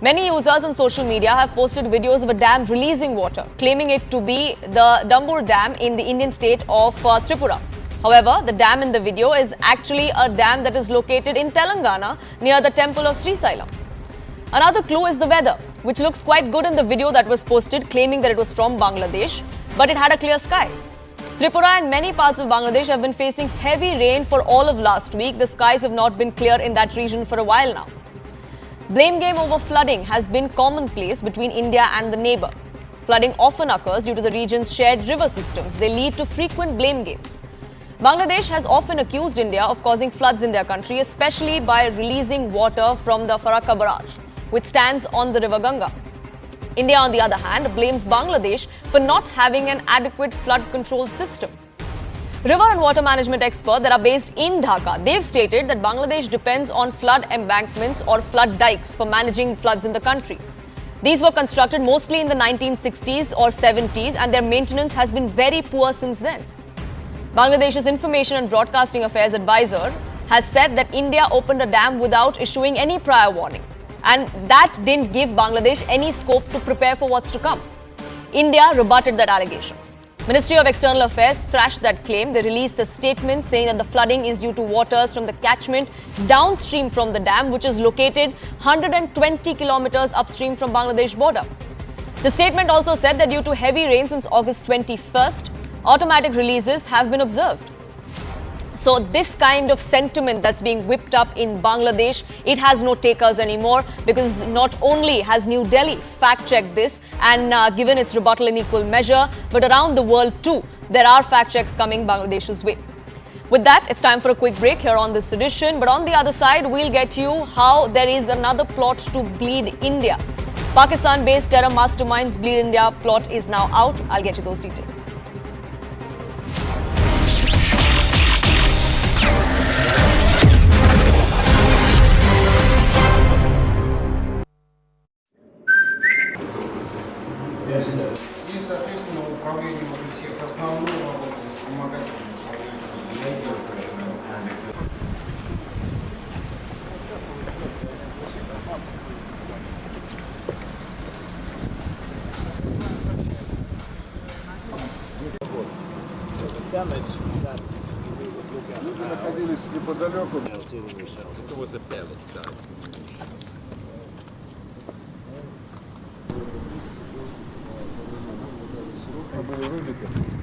Many users on social media have posted videos of a dam releasing water, claiming it to be the Dambur Dam in the Indian state of Tripura. However, the dam in the video is actually a dam that is located in Telangana near the temple of Sri Sailam. Another clue is the weather, which looks quite good in the video that was posted, claiming that it was from Bangladesh, but it had a clear sky. Tripura and many parts of Bangladesh have been facing heavy rain for all of last week. The skies have not been clear in that region for a while now. Blame game over flooding has been commonplace between India and the neighbor. Flooding often occurs due to the region's shared river systems. They lead to frequent blame games. Bangladesh has often accused India of causing floods in their country, especially by releasing water from the Farakka barrage, which stands on the river Ganga. India, on the other hand, blames Bangladesh for not having an adequate flood control system. River and water management experts that are based in Dhaka, they've stated that Bangladesh depends on flood embankments or flood dikes for managing floods in the country. These were constructed mostly in the 1960s or 70s, and their maintenance has been very poor since then. Bangladesh's Information and Broadcasting Affairs advisor has said that India opened a dam without issuing any prior warning, and that didn't give Bangladesh any scope to prepare for what's to come. India rebutted that allegation. Ministry of External Affairs thrashed that claim. They released a statement saying that the flooding is due to waters from the catchment downstream from the dam, which is located 120 kilometers upstream from Bangladesh border. The statement also said that due to heavy rain since August 21st, automatic releases have been observed. So this kind of sentiment that's being whipped up in Bangladesh, it has no takers anymore, because not only has New Delhi fact-checked this and given its rebuttal in equal measure, but around the world too, there are fact-checks coming Bangladesh's way. With that, it's time for a quick break here on this edition. But on the other side, we'll get you how there is another plot to bleed India. Pakistan-based terror masterminds Bleed India plot is now out. I'll get you those details.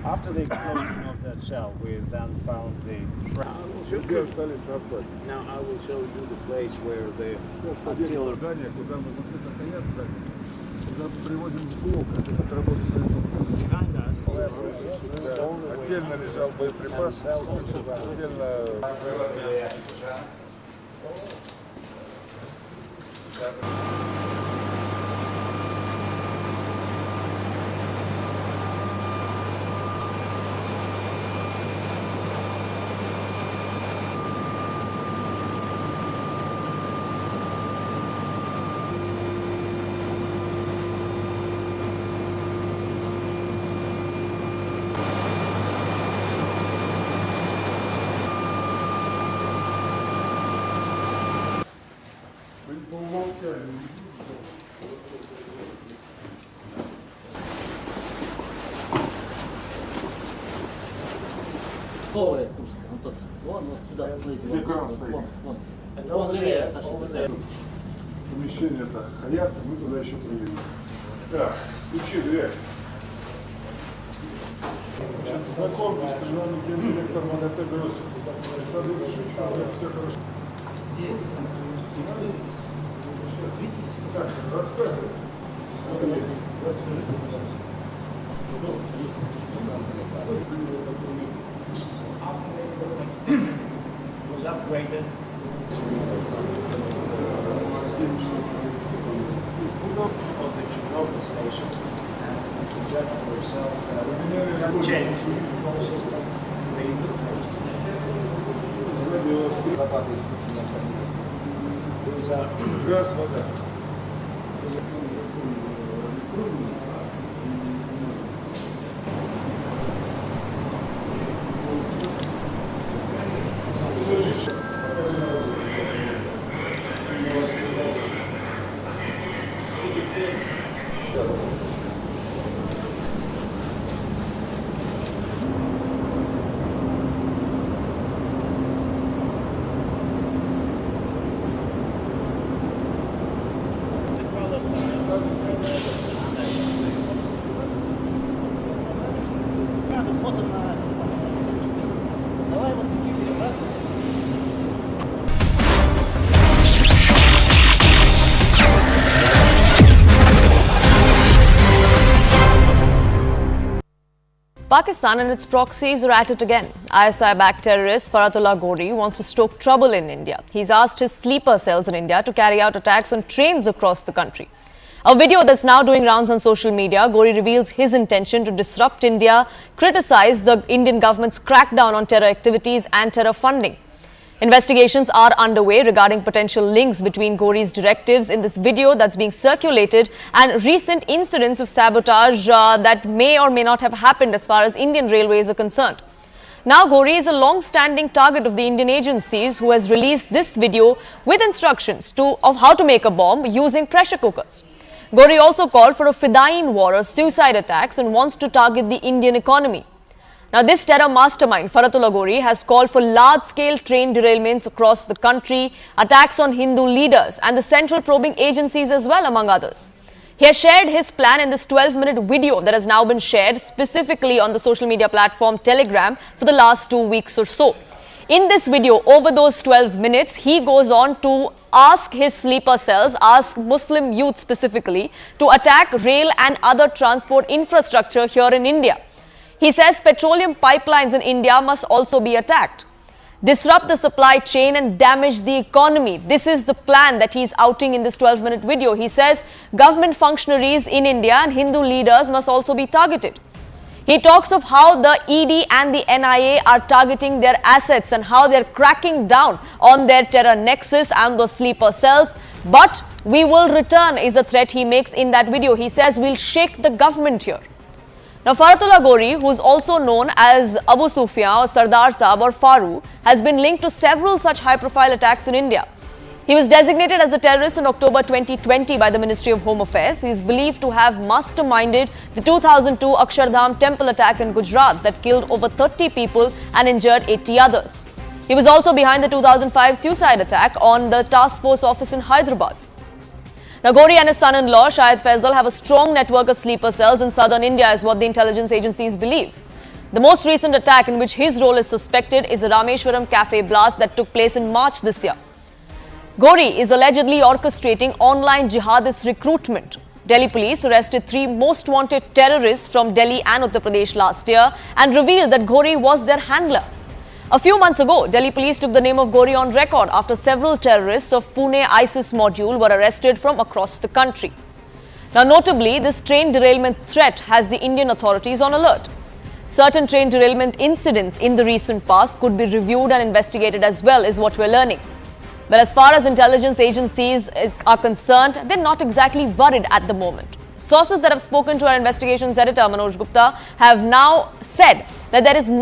After the explosion of that shell, we then found the shroud. Now I will show you the place where the artillery. Behind us. Отдельно лежал боеприпас, отдельно... Помещение-то хаят, мы туда еще приедем. Так, стучи дверь. Знакомьтесь, приглавный гендиректор МАГАТЭ ГРОС. Александр Шучков, все хорошо. Так, рассказывай. Was upgraded. Of the Chernobyl station, and to judge for yourself can change the whole system, the interface. Газ, вода. Pakistan and its proxies are at it again. ISI-backed terrorist Faratullah Ghori wants to stoke trouble in India. He's asked his sleeper cells in India to carry out attacks on trains across the country. A video that's now doing rounds on social media, Ghori reveals his intention to disrupt India, criticize the Indian government's crackdown on terror activities and terror funding. Investigations are underway regarding potential links between Ghori's directives in this video that's being circulated and recent incidents of sabotage that may or may not have happened as far as Indian railways are concerned. Now, Ghori is a long-standing target of the Indian agencies who has released this video with instructions of how to make a bomb using pressure cookers. Ghori also called for a Fidain war or suicide attacks and wants to target the Indian economy. Now, this terror mastermind, Faratullah Ghori, has called for large-scale train derailments across the country, attacks on Hindu leaders and the central probing agencies as well, among others. He has shared his plan in this 12-minute video that has now been shared specifically on the social media platform Telegram for the last 2 weeks or so. In this video, over those 12 minutes, he goes on to ask his sleeper cells, ask Muslim youth specifically, to attack rail and other transport infrastructure here in India. He says petroleum pipelines in India must also be attacked. Disrupt the supply chain and damage the economy. This is the plan that he's outing in this 12-minute video. He says government functionaries in India and Hindu leaders must also be targeted. He talks of how the ED and the NIA are targeting their assets and how they're cracking down on their terror nexus and those sleeper cells. But we will return is a threat he makes in that video. He says we'll shake the government here. Now, Faratullah Gori, who is also known as Abu Sufyan or Sardar Saab or Faru, has been linked to several such high-profile attacks in India. He was designated as a terrorist in October 2020 by the Ministry of Home Affairs. He is believed to have masterminded the 2002 Akshardham temple attack in Gujarat that killed over 30 people and injured 80 others. He was also behind the 2005 suicide attack on the task force office in Hyderabad. Now, Gori and his son-in-law, Shahid Faisal, have a strong network of sleeper cells in southern India, is what the intelligence agencies believe. The most recent attack in which his role is suspected is a Rameshwaram cafe blast that took place in March this year. Gori is allegedly orchestrating online jihadist recruitment. Delhi police arrested 3 most wanted terrorists from Delhi and Uttar Pradesh last year and revealed that Gori was their handler. A few months ago, Delhi police took the name of Gori on record after several terrorists of Pune ISIS module were arrested from across the country. Now, notably, this train derailment threat has the Indian authorities on alert. Certain train derailment incidents in the recent past could be reviewed and investigated as well, is what we're learning. But as far as intelligence agencies are concerned, they're not exactly worried at the moment. Sources that have spoken to our investigations editor Manoj Gupta have now said that this is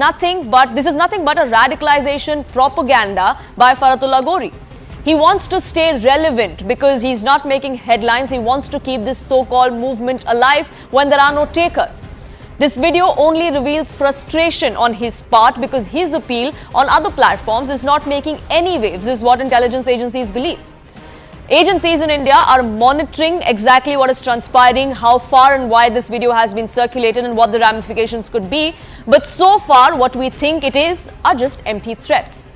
nothing but a radicalization propaganda by Faratullah Gori. He wants to stay relevant because he's not making headlines. He wants to keep this so-called movement alive when there are no takers. This video only reveals frustration on his part because his appeal on other platforms is not making any waves, is what intelligence agencies believe. Agencies in India are monitoring exactly what is transpiring, how far and wide this video has been circulated and what the ramifications could be. But so far, what we think it is are just empty threats.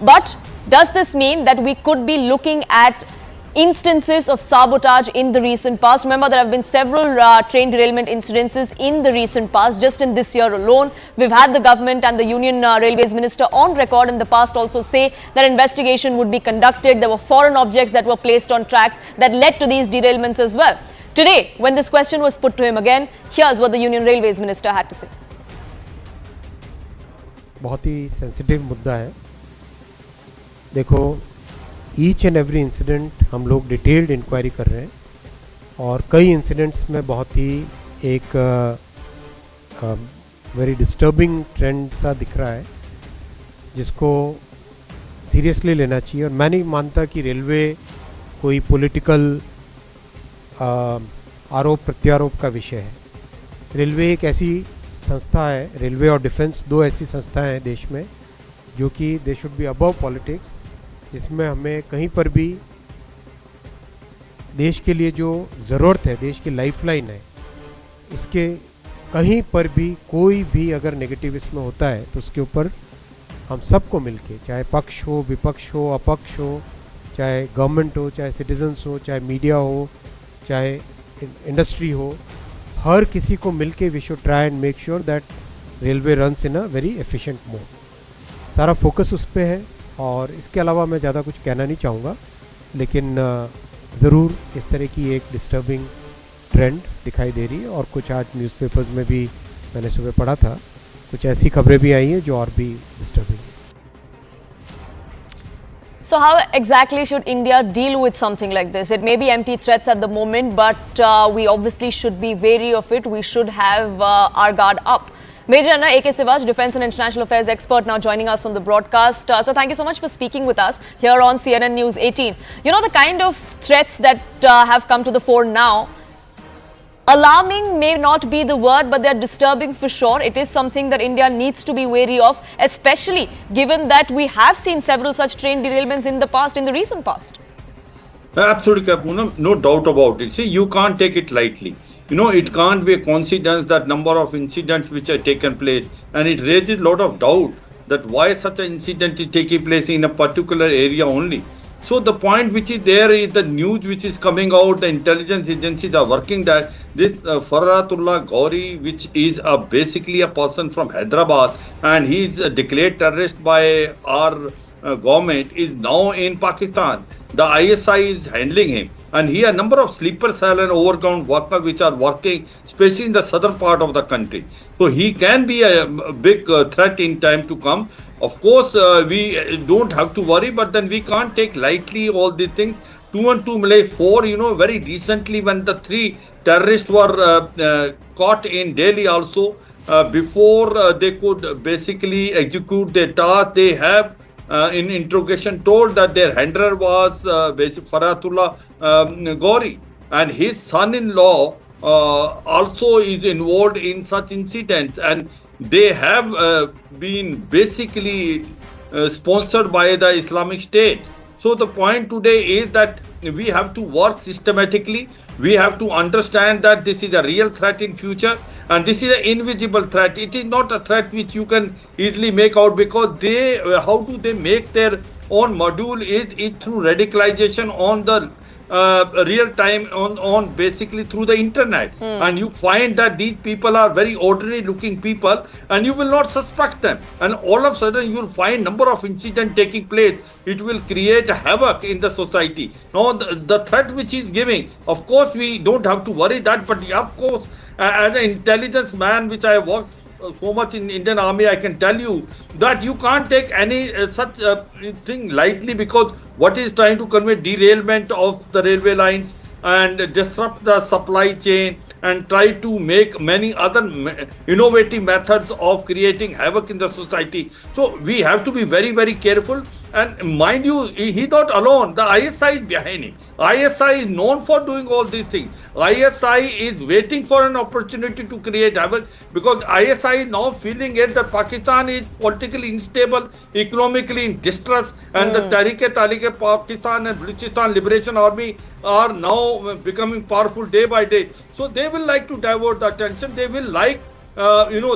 But does this mean that we could be looking at instances of sabotage in the recent past? Remember, there have been several train derailment incidences in the recent past, just in this year alone. We've had the government and the Union Railways Minister on record in the past also say that investigation would be conducted. There were foreign objects that were placed on tracks that led to these derailments as well. Today, when this question was put to him again, here's what the Union Railways Minister had to say. बहुत ही sensitive मुद्दा है. देखो, each and every incident हम लोग detailed inquiry कर रहे हैं और कई इंसिडेंट्स में बहुत ही एक वेरी डिस्टर्बिंग ट्रेंड सा दिख रहा है जिसको सीरियसली लेना चाहिए. और मैं नहीं मानता कि रेलवे कोई पॉलिटिकल आरोप प्रत्यारोप का विषय है. रेलवे एक ऐसी संस्था है, रेलवे और डिफेंस दो ऐसी संस्थाएं हैं देश में जो कि they should be above politics, जिसमें हमें कहीं पर भी देश के लिए जो ज़रूरत है, देश की लाइफलाइन है, इसके कहीं पर भी कोई भी अगर नेगेटिव इसमें होता है तो उसके ऊपर हम सबको मिलके, चाहे पक्ष हो, विपक्ष हो, अपक्ष हो, चाहे गवर्नमेंट हो, चाहे सिटीजन्स हो, चाहे मीडिया हो, चाहे इंडस्ट्री हो, हर किसी को मिलके we should try and make sure that railway runs in a very efficient mode. सारा फोकस उस पर है और इसके अलावा मैं ज़्यादा कुछ कहना नहीं चाहूँगा, लेकिन ज़रूर इस तरह की एक डिस्टर्बिंग ट्रेंड दिखाई दे रही है. और कुछ आज न्यूज़पेपर्स में भी मैंने सुबह पढ़ा था, कुछ ऐसी खबरें भी आई हैं जो और भी डिस्टर्बिंग है. So how exactly should India deal with something like this? It may be empty threats at the moment, but we obviously should be wary of it. We should have our guard up. Major General A.K. Sivaj, Defence and International Affairs expert, now joining us on the broadcast. So thank you so much for speaking with us here on CNN News 18. You know, the kind of threats that have come to the fore now, alarming may not be the word, but they're disturbing for sure. It is something that India needs to be wary of, especially given that we have seen several such train derailments in the past, in the recent past. Absolutely, Poonam, no doubt about it. See, you can't take it lightly. You know, it can't be a coincidence that number of incidents which have taken place, and it raises a lot of doubt that why such an incident is taking place in a particular area only. So the point which is there is the news which is coming out, the intelligence agencies are working that this Faratullah Gori, which is basically a person from Hyderabad, and he is declared terrorist by our government, is now in Pakistan. The ISI is handling him, and here a number of sleeper cell and overground workers which are working, especially in the southern part of the country. So he can be a big threat in time to come. Of course, we don't have to worry, but then we can't take lightly all these things. 2 and 2 Malay 4, very recently when the 3 terrorists were caught in Delhi also, before they could basically execute their task, they have in interrogation told that their handler was Faratullah Gauri, and his son-in-law also is involved in such incidents, and they have been basically sponsored by the Islamic State. So the point today is that we have to work systematically. We have to understand that this is a real threat in future, and this is an invisible threat. It is not a threat which you can easily make out, because they how do they make their own module is through radicalization on the real time, on basically through the internet. And you find that these people are very ordinary looking people, and you will not suspect them, and all of a sudden you will find number of incidents taking place. It will create havoc in the society. Now the threat which is giving, of course we don't have to worry that, but of course as an intelligence man, which I have worked so much in Indian Army, I can tell you that you can't take any such thing lightly, because what is trying to convey derailment of the railway lines and disrupt the supply chain and try to make many other innovative methods of creating havoc in the society. So we have to be very, very careful. And mind you, he's not alone. The ISI is behind him. ISI is known for doing all these things. ISI is waiting for an opportunity to create havoc, because ISI is now feeling it that Pakistan is politically unstable, economically in distress, and the Tehreek-e-Taliban Pakistan and Baluchistan Liberation Army are now becoming powerful day by day. So they will like to divert the attention. They will like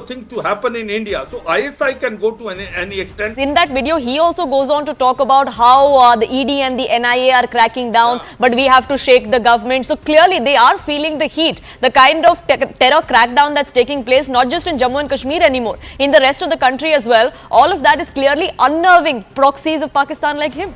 things to happen in India. So ISI can go to any extent. In that video, he also goes on to talk about how the ED and the NIA are cracking down, but we have to shake the government. So clearly they are feeling the heat. The kind of terror crackdown that's taking place, not just in Jammu and Kashmir anymore, in the rest of the country as well. All of that is clearly unnerving proxies of Pakistan like him.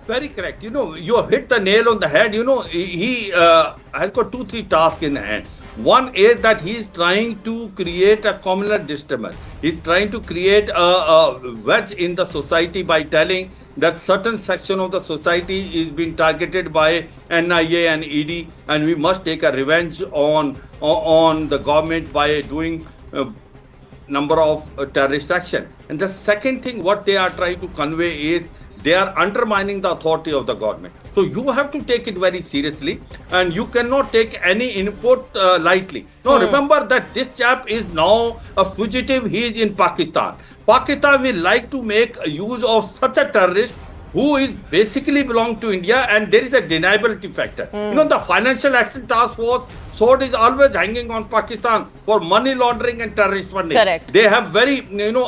Very correct. You have hit the nail on the head. He has got 2-3 tasks in hand. One is that he is trying to create a communal disturbance. He is trying to create a wedge in the society by telling that certain section of the society is being targeted by NIA and ED, and we must take a revenge on the government by doing number of terrorist action. And the second thing what they are trying to convey is they are undermining the authority of the government. So you have to take it very seriously, and you cannot take any input lightly. Now remember that this chap is now a fugitive. He is in Pakistan. Pakistan will like to make use of such a terrorist who is basically belong to India, and there is a deniability factor. The Financial Action Task Force sword is always hanging on Pakistan for money laundering and terrorist funding. Correct. They have very,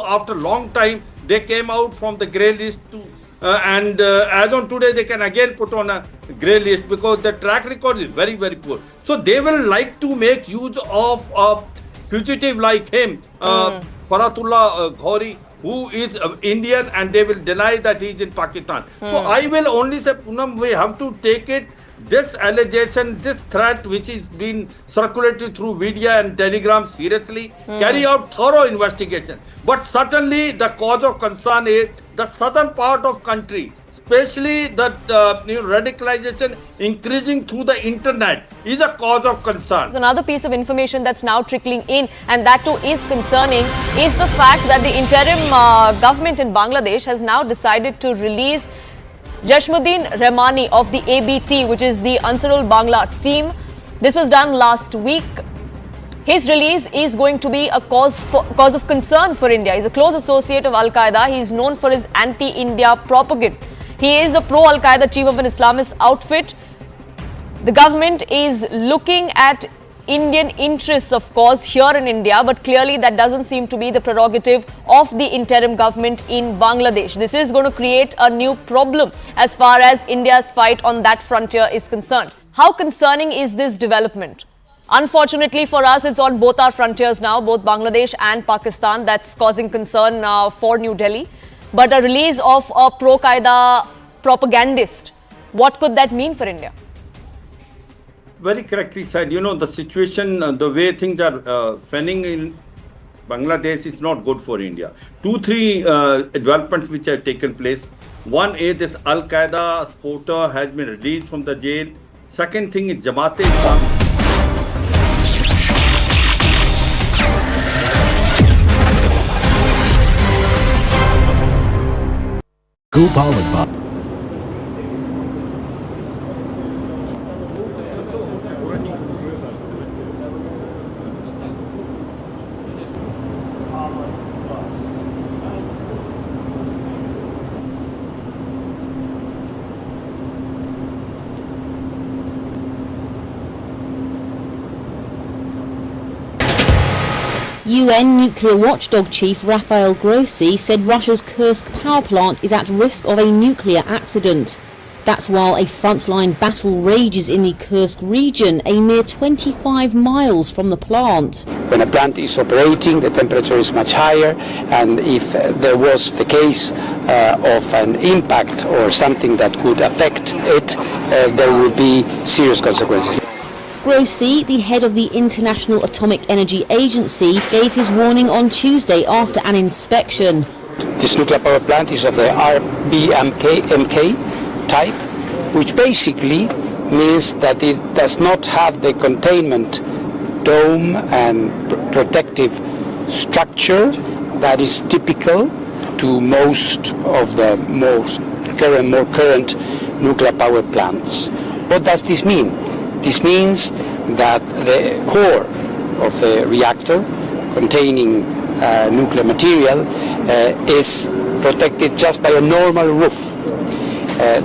after long time, they came out from the grey list to and as on today they can again put on a grey list, because the track record is very, very poor. So they will like to make use of a fugitive like him, Faratullah Gauri, who is Indian, and they will deny that he is in Pakistan. So I will only say, Poonam, we have to take it, this allegation, this threat which is being circulated through media and telegram seriously, carry out thorough investigation. But certainly the cause of concern is the southern part of country, especially that radicalization increasing through the internet is a cause of concern. There's another piece of information that's now trickling in, and that too is concerning, is the fact that the interim government in Bangladesh has now decided to release Jashmuddin Rahmani of the ABT, which is the Ansarul Bangla team. This was done last week. His release is going to be a cause of concern for India. He's a close associate of Al-Qaeda. He is known for his anti-India propaganda. He is a pro-Al-Qaeda chief of an Islamist outfit. The government is looking at Indian interests, of course, here in India, but clearly that doesn't seem to be the prerogative of the interim government in Bangladesh. This is going to create a new problem as far as India's fight on that frontier is concerned. How concerning is this development? Unfortunately for us, it's on both our frontiers now, both Bangladesh and Pakistan. That's causing concern for New Delhi. But a release of a pro-Qaeda propagandist, what could that mean for India? Very correctly said. The situation, the way things are fanning in Bangladesh is not good for India. 2-3 developments which have taken place. One is this Al Qaeda supporter has been released from the jail. Second thing is Jamaat-e-Islam. UN nuclear watchdog chief Rafael Grossi said Russia's Kursk power plant is at risk of a nuclear accident. That's while a frontline battle rages in the Kursk region, a mere 25 miles from the plant. When a plant is operating, the temperature is much higher, and if there was the case of an impact or something that could affect it, there would be serious consequences. Grossi, the head of the International Atomic Energy Agency, gave his warning on Tuesday after an inspection. This nuclear power plant is of the RBMK type, which basically means that it does not have the containment dome and protective structure that is typical to most of the more current nuclear power plants. What does this mean? This means that the core of the reactor containing nuclear material is protected just by a normal roof.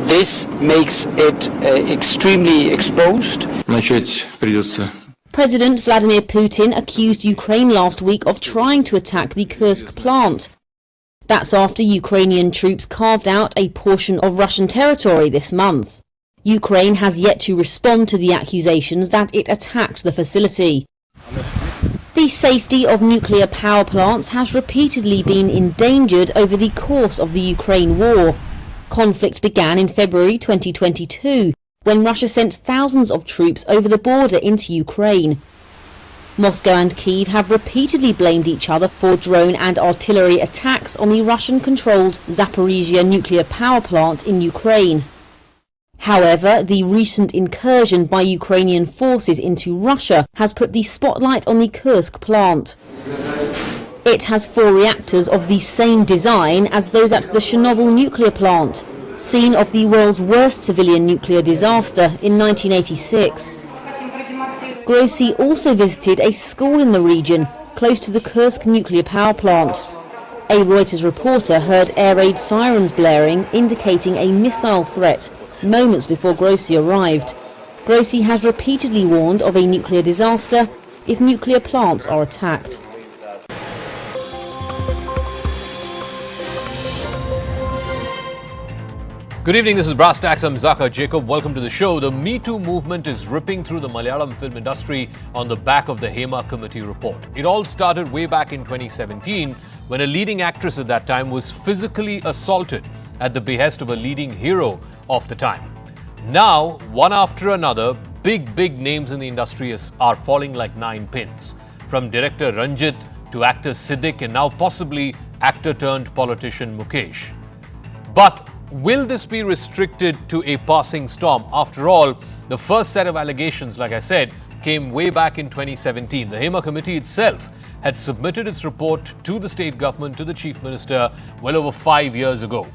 This makes it extremely exposed. President Vladimir Putin accused Ukraine last week of trying to attack the Kursk plant. That's after Ukrainian troops carved out a portion of Russian territory this month. Ukraine has yet to respond to the accusations that it attacked the facility. The safety of nuclear power plants has repeatedly been endangered over the course of the Ukraine war. Conflict began in February 2022, when Russia sent thousands of troops over the border into Ukraine. Moscow and Kyiv have repeatedly blamed each other for drone and artillery attacks on the Russian-controlled Zaporizhia nuclear power plant in Ukraine. However, the recent incursion by Ukrainian forces into Russia has put the spotlight on the Kursk plant. It has 4 reactors of the same design as those at the Chernobyl nuclear plant, scene of the world's worst civilian nuclear disaster in 1986. Grossi also visited a school in the region, close to the Kursk nuclear power plant. A Reuters reporter heard air raid sirens blaring, indicating a missile threat, moments before Grossi arrived. Grossi has repeatedly warned of a nuclear disaster if nuclear plants are attacked. Good evening, this is Brass Tacks. I'm Zaka Jacob. Welcome to the show. The Me Too movement is ripping through the Malayalam film industry on the back of the Hema Committee report. It all started way back in 2017 when a leading actress at that time was physically assaulted at the behest of a leading hero of the time. Now, one after another, big names in the industry are falling like 9 pins. From director Ranjit to actor Siddiq and now possibly actor-turned-politician Mukesh. But will this be restricted to a passing storm? After all, the first set of allegations, like I said, came way back in 2017. The Hema Committee itself had submitted its report to the state government, to the Chief Minister, well over 5 years ago.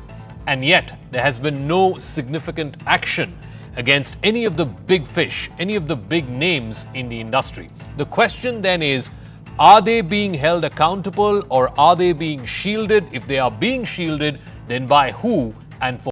And yet, there has been no significant action against any of the big fish, any of the big names in the industry. The question then is, are they being held accountable or are they being shielded? If they are being shielded, then by who and for